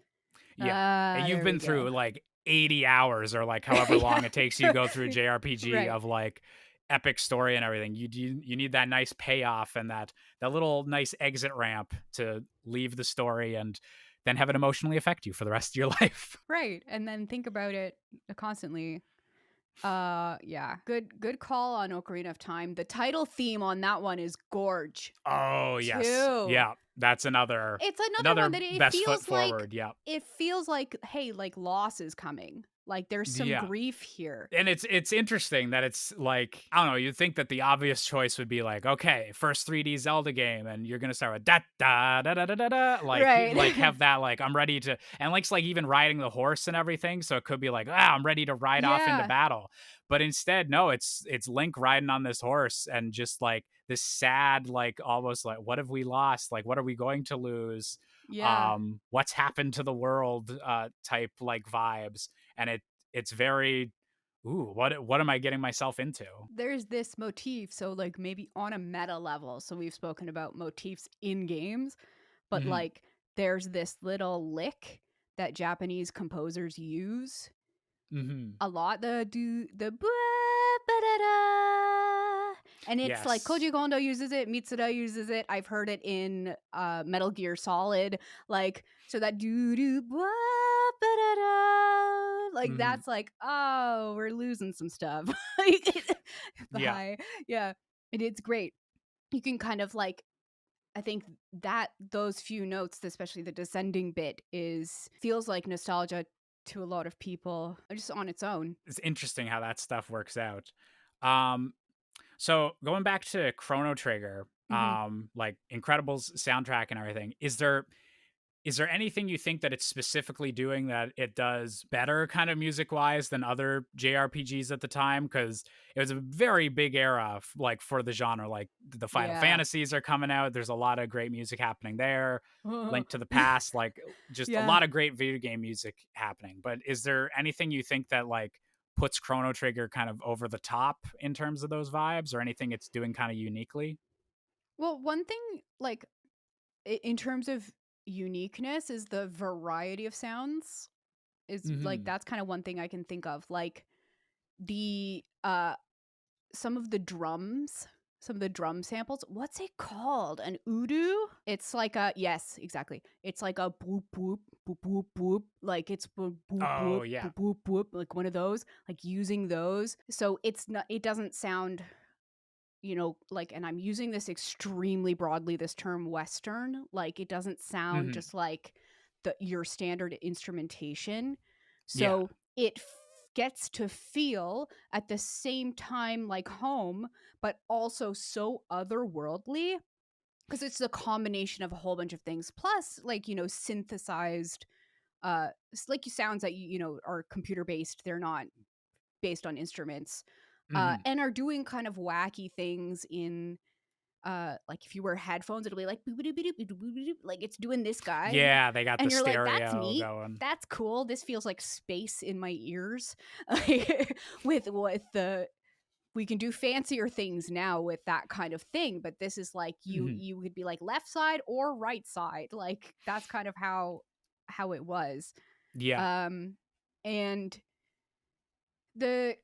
yeah. And you've There we been go. through like 80 hours or like however Yeah. long it takes you to go through a JRPG Right. of like epic story and everything. You need that nice payoff and that little nice exit ramp to leave the story and then have it emotionally affect you for the rest of your life. Right. And then think about it constantly. Yeah. Good call on Ocarina of Time. The title theme on that one is Gorge Oh, yes. too. Yeah, that's another It's another one that best foot forward, yeah. it feels like, hey, like loss is coming. Like there's some Yeah. grief here. And it's interesting that it's like, I don't know, you'd think that the obvious choice would be like, okay, first 3D Zelda game, and you're gonna start with da da da da da da da, Right. like have that like I'm ready to, and like even riding the horse and everything, so it could be like I'm ready to ride off into Yeah. battle. But instead, no, it's Link riding on this horse and just like this sad, like almost like, what have we lost? Like, what are we going to lose? Yeah. What's happened to the world type like vibes. And it's very, ooh, what am I getting myself into? There's this motif, so like maybe on a meta level. So we've spoken about motifs in games, but Mm-hmm. like there's this little lick that Japanese composers use Mm-hmm. a lot. The ba-da-da. And it's like Yes. Koji Kondo uses it, Mitsuda uses it. I've heard it in Metal Gear Solid, like so that do do ba-da-da. Like Mm-hmm. that's like, oh, we're losing some stuff. Yeah. Bye. Yeah, and it's great. You can kind of like, I think that those few notes, especially the descending bit, feels like nostalgia to a lot of people just on its own. It's interesting how that stuff works out. Um, so going back to Chrono Trigger, Hmm. like Incredibles soundtrack and everything, is there anything you think that it's specifically doing that it does better kind of music wise than other JRPGs at the time? Because it was a very big era like for the genre. Like the Final Yeah. Fantasies are coming out. There's a lot of great music happening there. Link to the Past, like just a Yeah. lot of great video game music happening. But is there anything you think that like puts Chrono Trigger kind of over the top in terms of those vibes, or anything it's doing kind of uniquely? Well, one thing, like in terms of uniqueness, is the variety of sounds. Is like Mm-hmm. that's kind of one thing I can think of. Like the some of the drums, some of the drum samples. What's it called? An udu? It's like a, yes, exactly. It's like a boop boop boop boop boop. Like it's boop boop boop Oh yeah. boop boop boop. Like one of those. Like using those. So it's not. It doesn't sound, like, and I'm using this extremely broadly, this term Western, like it doesn't sound Mm-hmm. just like your standard instrumentation. Yeah. So it gets to feel at the same time like home, but also so otherworldly because it's a combination of a whole bunch of things. Plus, like, synthesized, like sounds that, are computer based. They're not based on instruments, Mm-hmm. and are doing kind of wacky things in like if you wear headphones, it'll be like like it's doing this guy, Yeah, they got the and you're like, that's stereo neat, going. that's cool, this feels like space in my ears. Like, with the we can do fancier things now with that kind of thing, but this is like you Mhm. you could be like left side or right side, like that's kind of how it was. Yeah. And the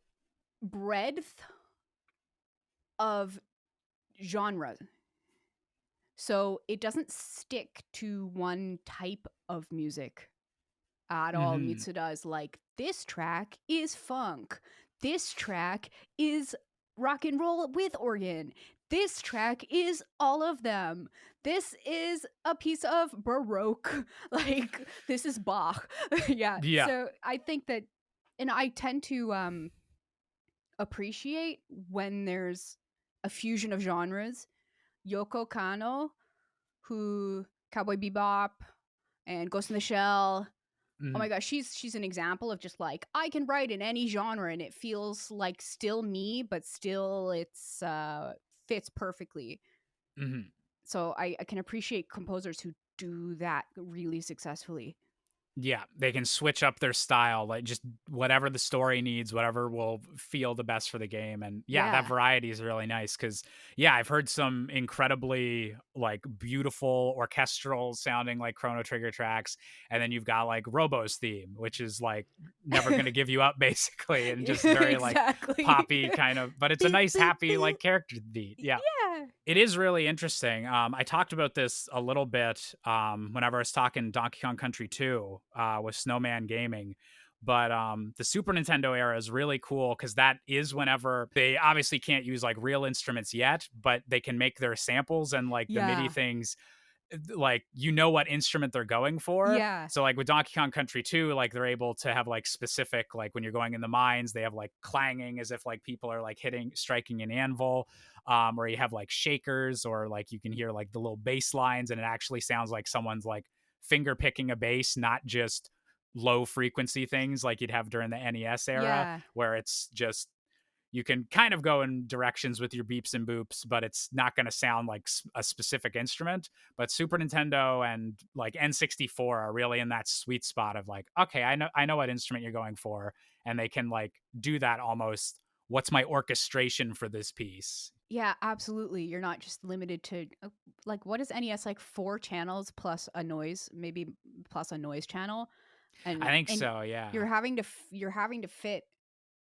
breadth of genre. So it doesn't stick to one type of music at all. Mhm. Mitsuda is like, this track is funk. This track is rock and roll with organ. This track is all of them. This is a piece of Baroque. Like, this is Bach. Yeah. Yeah. So I think that, and I tend to appreciate when there's a fusion of genres. Yoko Kano, who Cowboy Bebop and Ghost in the Shell. Oh my Mhm. gosh, she's an example of just like, I can write in any genre and it feels like still me, but still it's fits perfectly. Mhm. So I can appreciate composers who do that really successfully. Yeah, they can switch up their style, like just whatever the story needs, whatever will feel the best for the game. And yeah, that Yeah. variety is really nice because yeah, I've heard some incredibly like beautiful orchestral sounding like Chrono Trigger tracks, and then you've got like Robo's theme, which is like never gonna give you up basically, and just very like Exactly. poppy kind of, but it's a Beep, nice beep, happy beep. like character beat. Yeah. Yeah. It is really interesting. I talked about this a little bit whenever I was talking Donkey Kong Country 2 with Snowman Gaming. But the Super Nintendo era is really cool because that is whenever they obviously can't use like real instruments yet, but they can make their samples and like the MIDI Yeah. things like what instrument they're going for. Yeah. So like with Donkey Kong Country 2, like they're able to have like specific, like when you're going in the mines, they have like clanging as if like people are like striking an anvil, or you have like shakers, or like you can hear like the little bass lines and it actually sounds like someone's like finger picking a bass, not just low frequency things like you'd have during the NES era Yeah. where it's just you can kind of go in directions with your beeps and boops, but it's not going to sound like a specific instrument. But Super Nintendo and like N64 are really in that sweet spot of like, okay, I know what instrument you're going for, and they can like do that almost. What's my orchestration for this piece? Yeah, absolutely. You're not just limited to like, what is NES, like 4 channels plus a noise, maybe plus a noise channel, I think and so, yeah. you're having to fit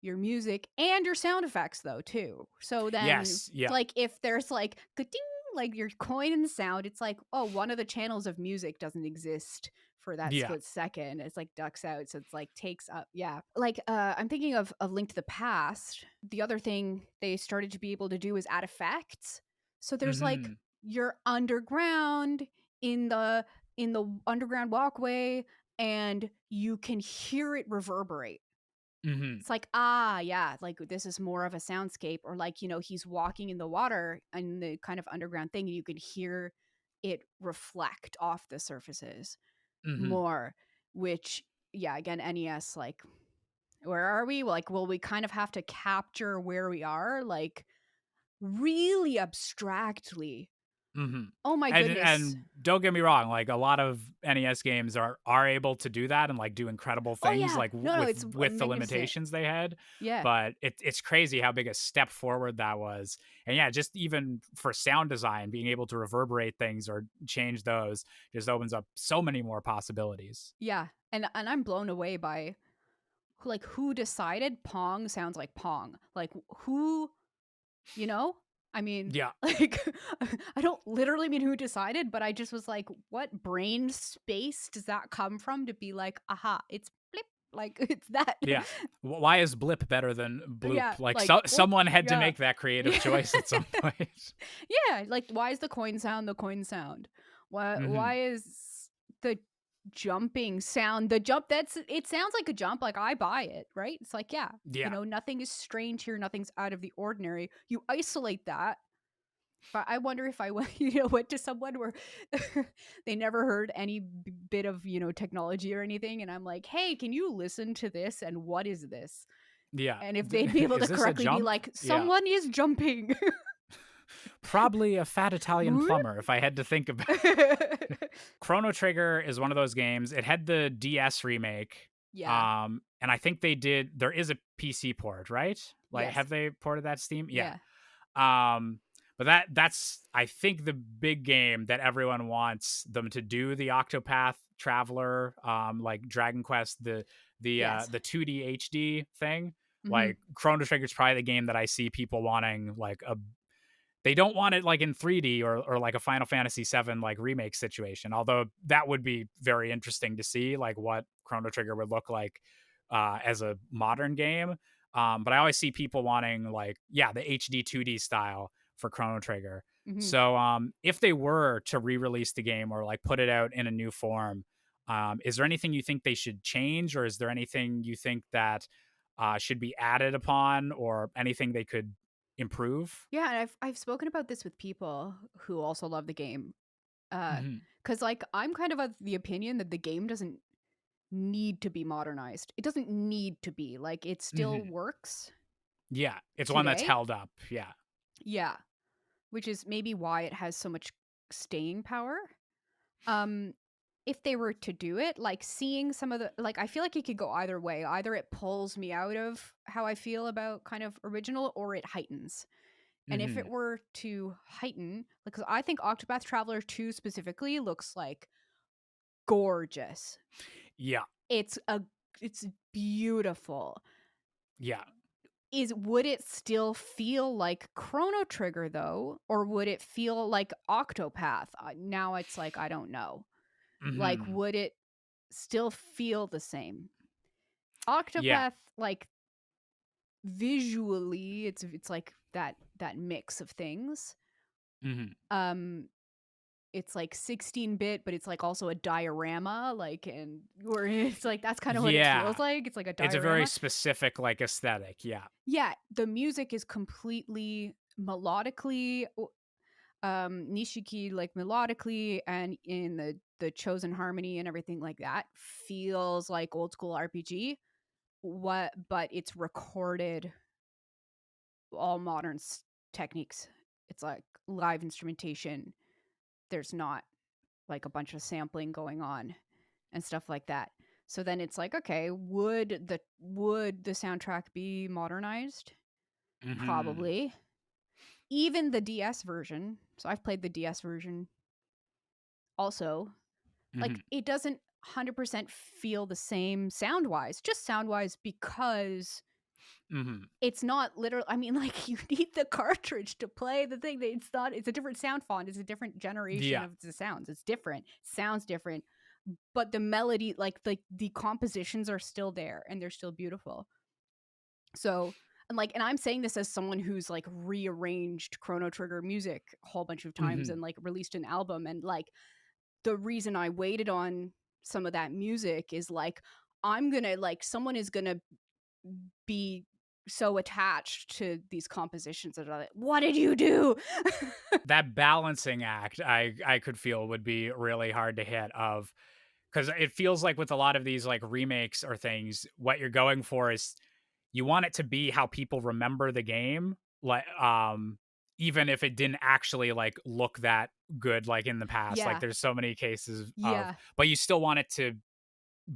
your music and your sound effects though too. So then Yes, yeah. like if there's like ka-ding, like your coin and sound, it's like, oh, one of the channels of music doesn't exist for that Yeah. split second. It's like ducks out, so it's like takes up, yeah. Like I'm thinking of Link to the Past. The other thing they started to be able to do is add effects. So there's like Mhm. you're underground in the underground walkway, and you can hear it reverberate. Mhm. It's like, ah, yeah, like this is more of a soundscape, or like, he's walking in the water and the kind of underground thing, and you can hear it reflect off the surfaces Mhm. more, which, yeah, again, NES, like, where are we? Like, will we kind of have to capture where we are, like, really abstractly? Mhm. Oh my goodness. And don't get me wrong, like a lot of NES games are able to do that and like do incredible Oh things yeah. like No, it's with the magnificent. limitations they had. Yeah. But it's crazy how big a step forward that was. And yeah, just even for sound design, being able to reverberate things or change those just opens up so many more possibilities. Yeah. And I'm blown away by like who decided Pong sounds like Pong. Like who, you know? I mean, Yeah. like I don't literally mean who decided, but I just was like, what brain space does that come from to be like, aha, it's blip, like it's that. Yeah. Why is blip better than Yeah, bloop? Like like whoop, someone had to yeah. make that creative Yeah. choice at some point. Yeah, like why is the coin sound the coin sound? Why Mhm. is the jumping sound the jump? That's it sounds like a jump, like I buy it, right? It's like, yeah, Yeah. nothing is strange here, nothing's out of the ordinary. You isolate that. But I wonder if I went, went to someone where they never heard any bit of, technology or anything, and I'm like, "Hey, can you listen to this? And what is this?" Yeah. And if they'd be able to Is this a correctly be jump? like, Yeah. "Someone is jumping." Probably a fat Italian plumber if I had to think about it. Chrono Trigger is one of those games. It had the DS remake. Yeah. And I think there is a PC port, right? Like Yes. have they ported that to Steam? Yeah. Yeah. Um but that's I think the big game that everyone wants them to do, the Octopath Traveler, like Dragon Quest, Yes. the 2D HD thing. Mhm. Like Chrono Trigger is probably the game that I see people wanting like a they don't want it like in 3D or like a Final Fantasy VII like remake situation. Although that would be very interesting to see, like what Chrono Trigger would look like as a modern game. But I always see people wanting like, yeah, the HD 2D style for Chrono Trigger. Mhm. So if they were to re-release the game or like put it out in a new form, is there anything you think they should change, or is there anything you think that should be added upon, or anything they could improve? Yeah, and I've spoken about this with people who also love the game. Mhm. Cuz like I'm kind of the opinion that the game doesn't need to be modernized. It doesn't need to be. Like it still Mhm. works Yeah, it's one that's today. held up. Yeah. Yeah, which is maybe why it has so much staying power. Um if they were to do it, like seeing some of the like I feel like it could go either way. Either it pulls me out of how I feel about kind of original, or it heightens. And if it Mhm. were to heighten, because I think Octopath Traveler 2 specifically looks like gorgeous. Yeah. It's a it's beautiful. Yeah. Would it still feel like Chrono Trigger though, or would it feel like Octopath? Now it's like I don't know. Like Mhm. would it still feel the same? Yeah. Octopath, like visually, it's like that mix of things. Mhm. Um it's like 16-bit, but it's like also a diorama, like, and where it's like that's kind of what it Yeah. feels like. It's like a It's a very diorama. specific like aesthetic. Yeah. Yeah, the music is completely melodically Nishiki, like melodically, and in the chosen harmony and everything like that feels like old school RPG. But it's recorded all modern techniques. It's like live instrumentation. There's not like a bunch of sampling going on and stuff like that. So then it's like, okay, would the soundtrack be modernized? Mm-hmm. Probably. Even the DS version. So I've played the DS version also. Mm-hmm. Like it doesn't 100% feel the same sound wise, just sound wise, because Mm-hmm. it's not literal. I mean, like you need the cartridge to play the thing. It's not. It's a different sound font. It's a different generation Yeah. of the sounds. It's different. Sounds different, but the melody, like the compositions, are still there and they're still beautiful. So, and I'm saying this as someone who's like rearranged Chrono Trigger music a whole bunch of times Mm-hmm. and like released an album, and like the reason I waited on some of that music is like I'm gonna like someone is gonna be so attached to these compositions that are like, what did you do? That balancing act I could feel would be really hard to hit of, because it feels like with a lot of these like remakes or things, what you're going for is you want it to be how people remember the game, like even if it didn't actually like look that good like in the past. Like Yeah, there's so many cases of, yeah, but you still want it to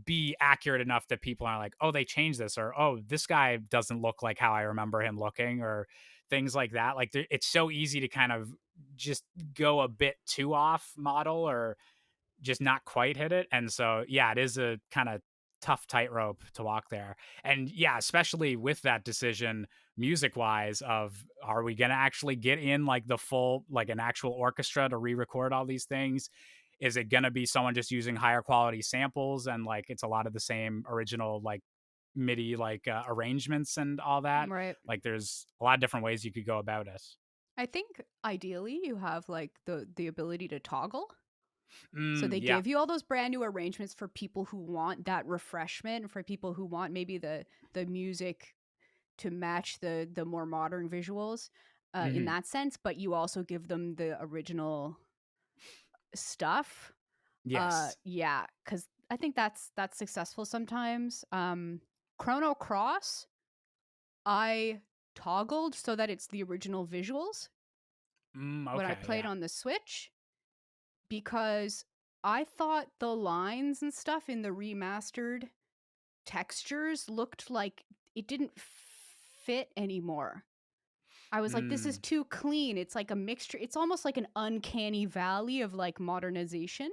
be accurate enough that people are like, oh, they changed this, or oh, this guy doesn't look like how I remember him looking, or things like that. Like it's so easy to kind of just go a bit too off model, or just not quite hit it. And so, yeah, it is a kind of tough tightrope to walk there. And yeah, especially with that decision, music wise, of are we going to actually get in like the full, like an actual orchestra to re record all these things? Is it going to be someone just using higher quality samples and like it's a lot of the same original, like MIDI, like arrangements and all that? right. Like there's a lot of different ways you could go about it. I think ideally you have like the ability to toggle. So they Yeah. give you all those brand new arrangements for people who want that refreshment, for people who want maybe the music to match the more modern visuals in Hmm. that sense, but you also give them the original stuff. Yes. Yeah, because I think that's successful sometimes. Chrono Cross, I toggled so that it's the original visuals when I Okay. played Yeah. on the Switch, because I thought the lines and stuff in the remastered textures looked like it didn't fit anymore. I was like, this is Mm. too clean. It's like a mixture. It's almost like an uncanny valley of like modernization.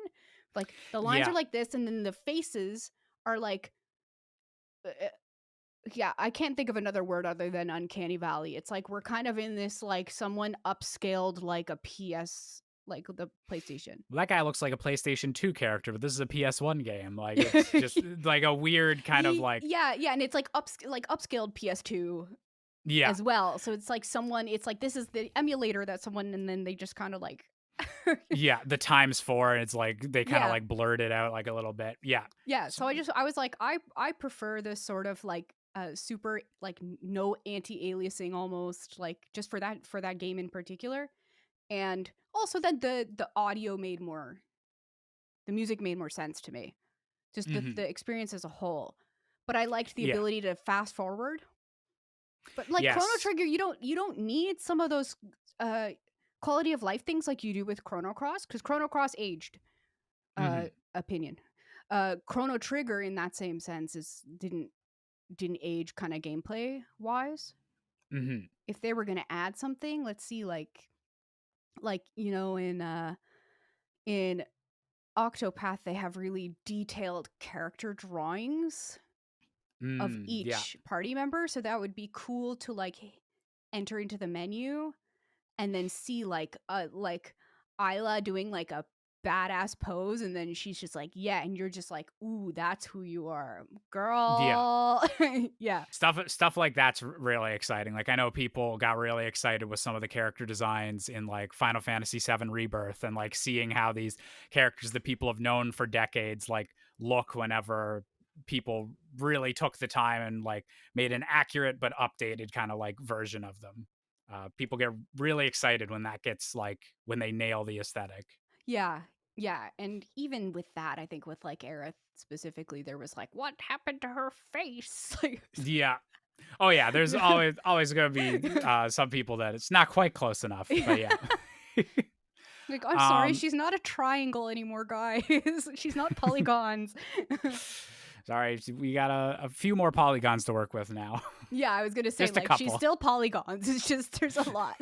Like the lines are Yeah. like this, and then the faces are like, yeah, I can't think of another word other than uncanny valley. It's like we're kind of in this like someone upscaled like a PS, like the PlayStation. Well, that guy looks like a PlayStation 2 character, but this is a PS1 game. Like it's just like a weird kind of like, Yeah, and it's like upscaled PS2 yeah. as well. So it's like someone, it's like this is the emulator that someone, and then they just kind of like, Yeah, the times four, and it's like they kind of yeah, like blurred it out like a little bit. Yeah. yeah. So, So I was like, I prefer this sort of like super like no anti-aliasing almost, like just for that game in particular. And also then the audio made more, the music made more sense to me, just mhm. the experience as a whole. But I liked the Yeah. ability to fast forward. But like Chrono Yes. Trigger, you don't need some of those uh quality of life things like you do with Chrono Cross, because Chrono Cross aged, Hmm. opinion. Chrono Trigger in that same sense is didn't age kind of gameplay wise. Hmm. If they were gonna add something, let's see, like in Octopath, they have really detailed character drawings of Yeah. each party member, so that would be cool to like enter into the menu and then see like Isla doing like a badass pose, and then she's just like, yeah, and you're just like, ooh, that's who you are, Yeah. girl. Yeah. Stuff like that's really exciting. Like I know people got really excited with some of the character designs in like Final Fantasy VII Rebirth, and like seeing how these characters that people have known for decades like look whenever people really took the time and like made an accurate but updated kind of like version of them. People get really excited when that gets like when they nail the aesthetic. Yeah. Yeah. And even with that, I think with like Aerith specifically, there was like, what happened to her face? Like, Yeah. Oh yeah, there's always going to be some people that it's not quite close enough, but yeah. Like, I'm sorry, um, she's not a triangle anymore, guys. She's not polygons. sorry, we got a few more polygons to work with now. Yeah, I was gonna say, Just a like, she's couple. still polygons. It's just there's a lot.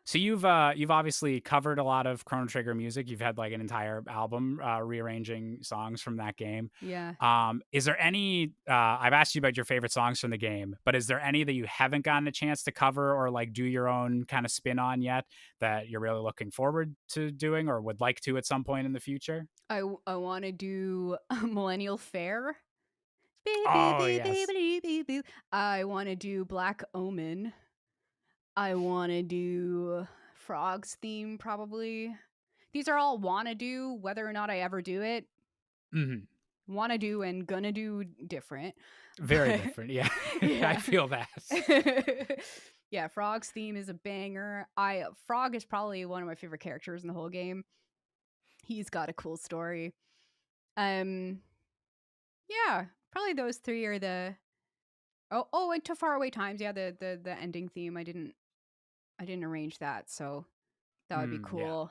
So you've obviously covered a lot of Chrono Trigger music. You've had like an entire album rearranging songs from that game. Yeah. Is there any? I've asked you about your favorite songs from the game, but is there any that you haven't gotten a chance to cover or like do your own kind of spin on yet that you're really looking forward to doing or would like to at some point in the future? I want to do Millennial Fair. Oh yes. I want to do Black Omen. I want to do Frog's theme, probably. These are all wanna do, whether or not I ever do it. Hmm. Wanna do and gonna do different. Very But different. Yeah, I yeah. feel that. Yeah, Frog's theme is a banger. Frog is probably one of my favorite characters in the whole game. He's got a cool story. Um, yeah, probably those three are the and To Faraway Times. Yeah, the ending theme. I didn't arrange that, so that would be Yeah. cool.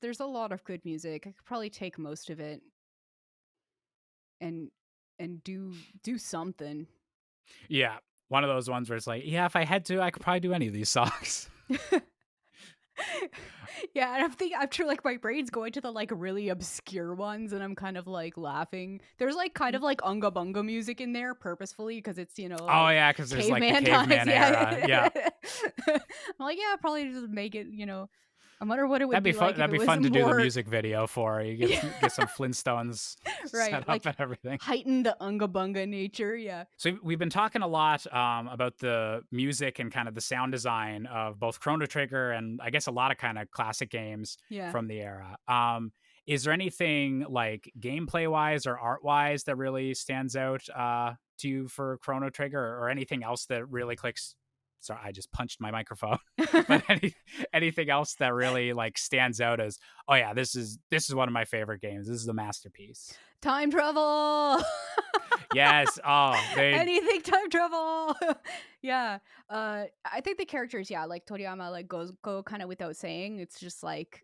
There's a lot of good music. I could probably take most of it and do something. Yeah. One of those ones where it's like, yeah, if I had to, I could probably do any of these songs. Yeah, and I'm sure like my brain's going to the like really obscure ones, and I'm kind of like laughing. There's like kind of like unga bunga music in there purposefully because it's Oh like yeah, because there's like the caveman times. caveman era. Yeah. I'm like, yeah, probably just make it. I wonder what it would That'd be be fun. like if That'd it be was fun to do the more music video for. You get some Flintstones right, set up like and everything. heighten the unga bunga nature. Yeah, So we've been talking a lot about the music and kind of the sound design of both Chrono Trigger and I guess a lot of kind of classic games yeah. from the era. Is there anything like gameplay wise or art wise that really stands out to you for Chrono Trigger, or anything else that really clicks? Sorry, I just punched my microphone. But anything else that really like stands out as, oh yeah, this is one of my favorite games. This is a masterpiece. Time travel. Yes. Oh, Anything time travel. Yeah. I think the characters, yeah, like Toriyama like go kind of without saying. It's just like,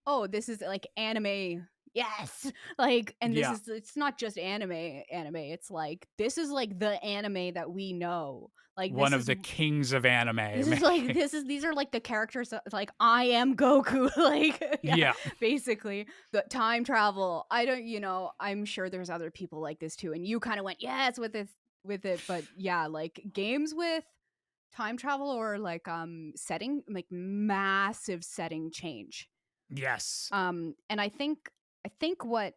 oh, this is like anime. Yes. Like, and yeah. it's not just anime. It's like this is like the anime that we know. Like One of the kings of anime. this is like these are like the characters that, like, I am Goku. Like, yeah, Yeah. basically the time travel. I don't, I'm sure there's other people like this too, and you kind of went yes with it, but yeah, like games with time travel or like setting, like massive setting change. Yes. And I think what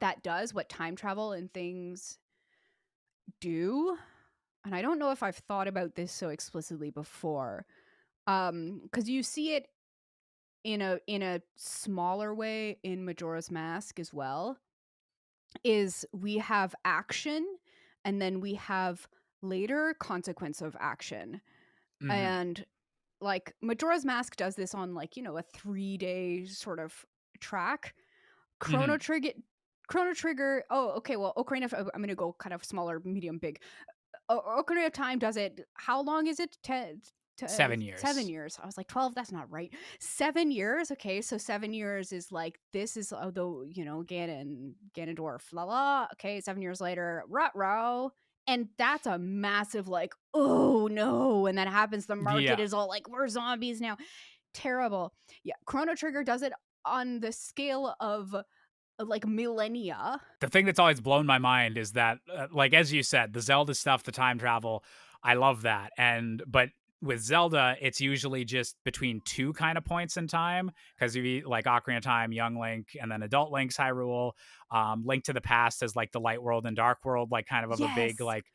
that does, what time travel and things do, and I don't know if I've thought about this so explicitly before, because you see it in a smaller way in Majora's Mask as well, is we have action and then we have later consequence of action. Mhm. And like Majora's Mask does this on like, a 3-day sort of track. Chrono Trigger. Oh, okay. Well, Ocarina of, I'm gonna go kind of smaller, medium, big. Ocarina of Time does it. How long is it? 7 years. 7 years. I was like 12. That's not right. 7 years. Okay, so 7 years is like this is although Ganondorf. La la. Okay, 7 years later, row. And that's a massive like, oh no, when that happens, the market Yeah. is all like, we're zombies now. Terrible. Yeah, Chrono Trigger does it on the scale of like millennia. The thing that's always blown my mind is that, like as you said, the Zelda stuff, the time travel, I love that. But with Zelda, it's usually just between two kind of points in time, because you like Ocarina of Time, Young Link, and then Adult Link's Hyrule. Link to the Past as like the Light World and Dark World, like kind of a big like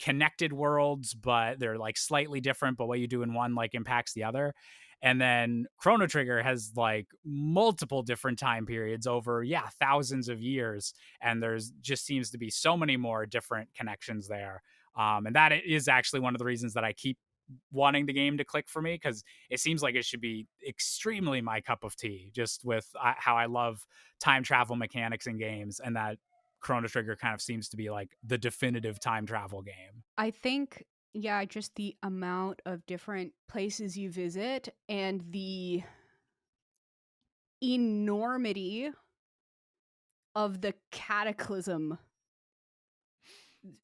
connected worlds, but they're like slightly different. But what you do in one like impacts the other. And then Chrono Trigger has like multiple different time periods over, thousands of years. And there's just seems to be so many more different connections there. And that is actually one of the reasons that I keep wanting the game to click for me, because it seems like it should be extremely my cup of tea, just with how I love time travel mechanics in games, and that Chrono Trigger kind of seems to be like the definitive time travel game. I think, yeah, just the amount of different places you visit and the enormity of the cataclysm.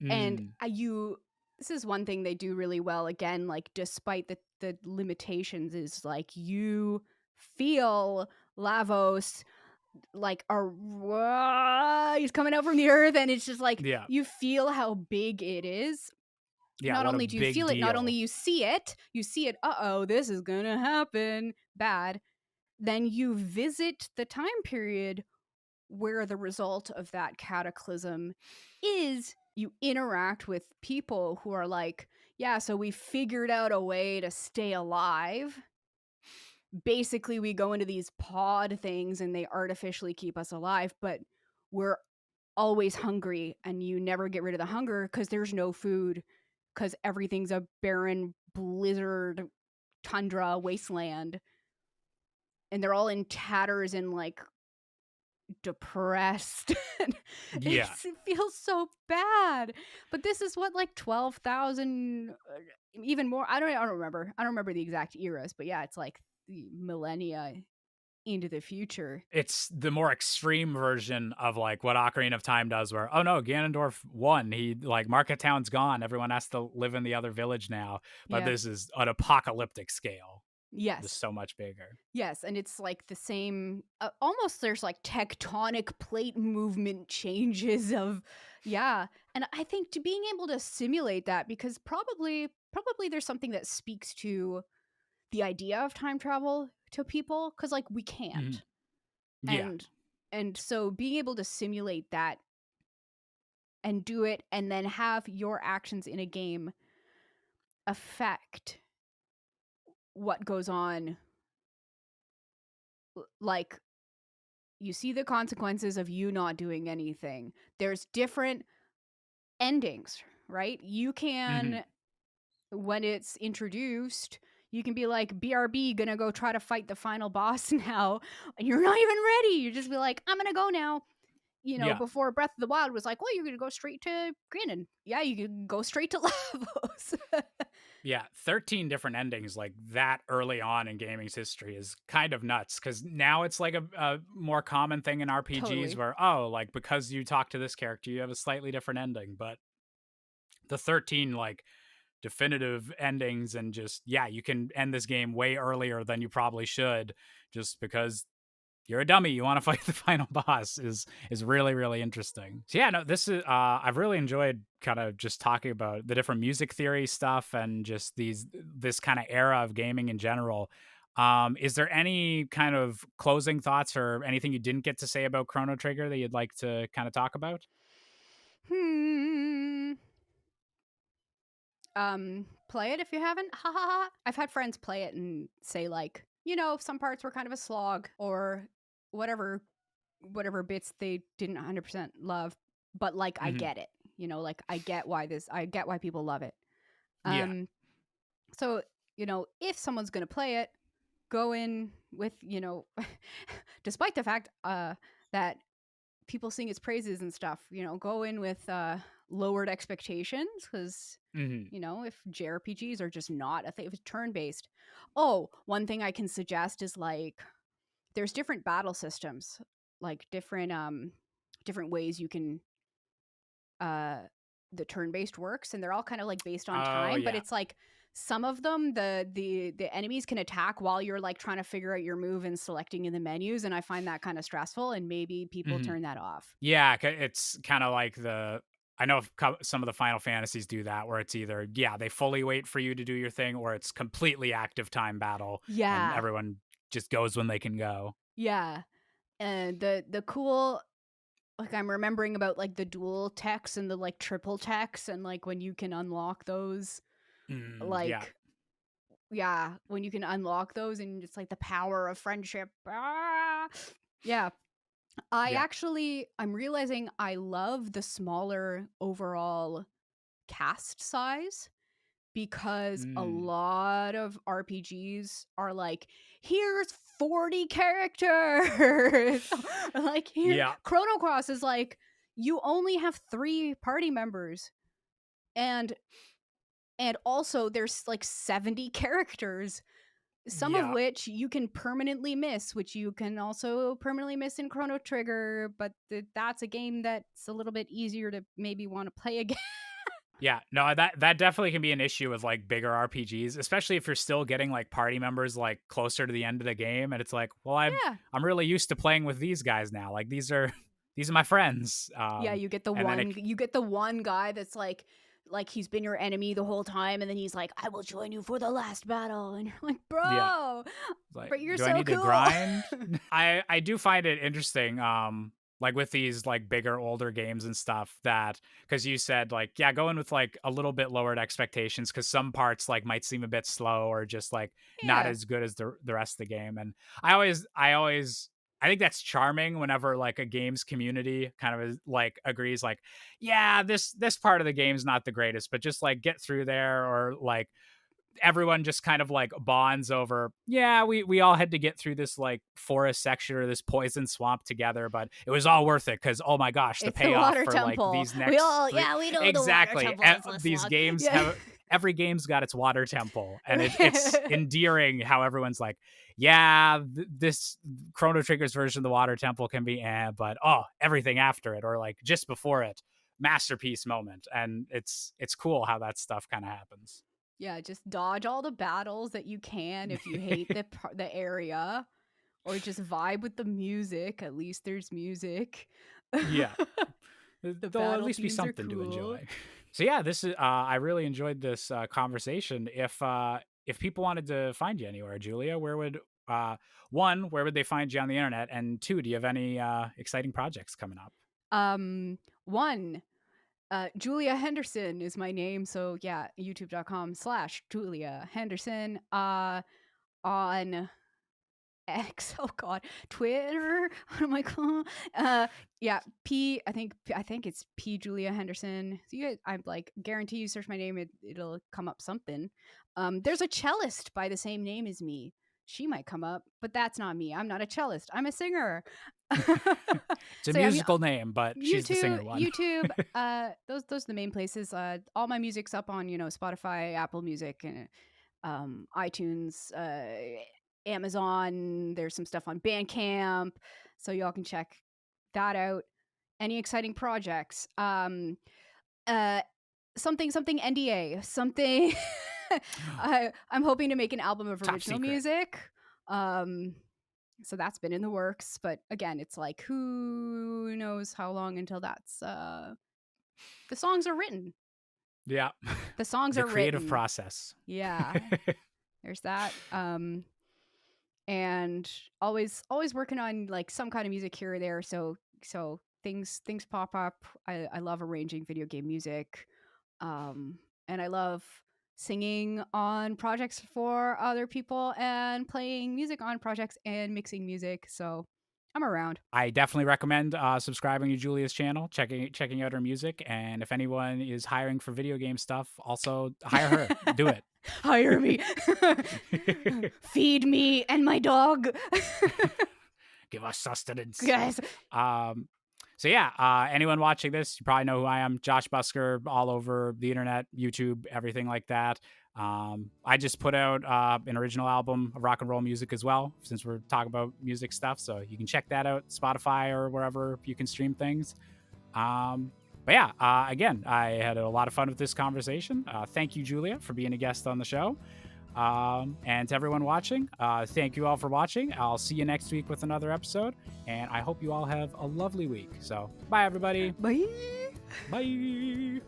And this is one thing they do really well, again, like despite the limitations, is like you feel Lavos like he's coming out from the earth, and it's just like you feel how big it is. Not only do you feel it, not only you see it, this is gonna happen bad. Then you visit the time period where the result of that cataclysm is. You interact with people who are like, yeah, so we figured out a way to stay alive. Basically, we go into these pod things and they artificially keep us alive, but we're always hungry, and you never get rid of the hunger because there's no food, because everything's a barren blizzard tundra wasteland, and they're all in tatters and like depressed. It feels so bad. But this is what, like 12,000, even more. I don't remember the exact eras, but yeah, it's like the millennia into the future. It's the more extreme version of like what Ocarina of Time does, where, oh no, Ganondorf won. He like Market Town's gone. Everyone has to live in the other village now. But this is an apocalyptic scale. Yes. It's so much bigger. Yes, and it's like the same, almost there's like tectonic plate movement changes of, yeah. And I think to being able to simulate that, because probably there's something that speaks to the idea of time travel to people, because like we can't. And so being able to simulate that and do it, and then have your actions in a game affect what goes on, like you see the consequences of you not doing anything. There's different endings, right? You can, when it's introduced, you can be like, BRB gonna go try to fight the final boss now, and you're not even ready. You just be like, I'm gonna go now. You know, before Breath of the Wild was like, well, you're gonna go straight to Ganon. Yeah, you can go straight to Lavos. 13 different endings like that early on in gaming's history is kind of nuts, because now it's like a more common thing in RPGs where, oh, like because you talk to this character, you have a slightly different ending. But the 13 like definitive endings, and just, you can end this game way earlier than you probably should just because you're a dummy, you want to fight the final boss, is really, really interesting. So this is I've really enjoyed kind of just talking about the different music theory stuff and just this kind of era of gaming in general. Is there any kind of closing thoughts or anything you didn't get to say about Chrono Trigger that you'd like to kind of talk about? Play it if you haven't. Ha ha ha. I've had friends play it and say like, some parts were kind of a slog, or whatever bits they didn't 100% love, but like I get it. Like I get why people love it. So, if someone's going to play it, go in with, despite the fact that people sing its praises and stuff, go in with lowered expectations, because if JRPGs are just not a thing, if it's turn-based. One thing I can suggest is like there's different battle systems, like different ways you can the turn-based works, and they're all kind of like based on time, but it's like some of them, the enemies can attack while you're like trying to figure out your move and selecting in the menus, and I find that kind of stressful, and maybe people turn that off. It's kind of like I know some of the Final Fantasies do that, where it's either, they fully wait for you to do your thing, or it's completely active time battle. Yeah. And everyone just goes when they can go. Yeah. And the cool, like I'm remembering about like the dual techs and the like triple techs, and like when you can unlock those, when you can unlock those, and it's like the power of friendship. I'm realizing I love the smaller overall cast size, because a lot of RPGs are like, here's 40 characters. Like Chrono Cross is like, you only have 3 party members, and also there's like 70 characters, some of Yeah. which you can permanently miss, which you can also permanently miss in Chrono Trigger, but that's a game that's a little bit easier to maybe want to play again. Yeah, no, that definitely can be an issue with like bigger RPGs, especially if you're still getting like party members like closer to the end of the game, and it's like, well, Yeah. I'm really used to playing with these guys now. Like these are my friends. Yeah, you get the and then one guy that's like he's been your enemy the whole time, and then he's like, I will join you for the last battle, and you're like, bro, like, but you're do so I need cool. to grind? I do find it interesting. Like with these like bigger older games and stuff, that because you said like, yeah, going with like a little bit lowered expectations, because some parts like might seem a bit slow or just like not Yeah. as good as the rest of the game. And I think that's charming whenever like a game's community kind of is, like agrees like, yeah, this part of the game's not the greatest, but just like get through there, or like everyone just kind of like bonds over, yeah, we all had to get through this like forest section or this poison swamp together, but it was all worth it because, oh my gosh, the It's the payoff water for temple. like these next We know exactly the water temple is these less games long. have every game's got its water temple, and it's endearing how everyone's like, yeah, this Chrono Trigger's version of the water temple can be but everything after it or like just before it, masterpiece moment. And it's cool how that stuff kind of happens. Yeah, just dodge all the battles that you can if you hate the area, or just vibe with the music. At least there's music. Yeah. The There'll at battle least be themes are something to cool. enjoy. So yeah, this is I really enjoyed this conversation. If people wanted to find you anywhere, Julia, where would one, where would they find you on the internet? And two, do you have any exciting projects coming up? One, Julia Henderson is my name, so yeah, youtube.com/Julia Henderson. On X, oh god, Twitter. What am I calling? Yeah, I think it's P Julia Henderson. So you guys, I'm like, guarantee you search my name, it'll come up something. There's a cellist by the same name as me. She might come up, but that's not me. I'm not a cellist. I'm a singer. It's a musical name, but she's the singer one. YouTube, those are the main places. All my music's up on, Spotify, Apple Music, and iTunes, Amazon. There's some stuff on Bandcamp, so y'all can check that out. Any exciting projects? Something NDA, something. I'm hoping to make an album of original music. So that's been in the works, but again, it's like, who knows how long until that's the songs are written. Yeah, the songs are creative written. Process. Yeah. There's that. And always working on like some kind of music here or there. So things pop up. I love arranging video game music. And I love singing on projects for other people and playing music on projects and mixing music. So I'm around. I definitely recommend subscribing to Julia's channel, checking out her music. And if anyone is hiring for video game stuff, also hire her. Do it. Hire me. Feed me and my dog. Give us sustenance. Yes. So yeah, anyone watching this, you probably know who I am. Josh Busker, all over the internet, YouTube, everything like that. I just put out an original album of rock and roll music as well, since we're talking about music stuff. So you can check that out, Spotify or wherever you can stream things. But yeah, again, I had a lot of fun with this conversation. Thank you, Julia, for being a guest on the show. And to everyone watching, thank you all for watching. I'll see you next week with another episode, and I hope you all have a lovely week. So bye, everybody. Bye. Bye.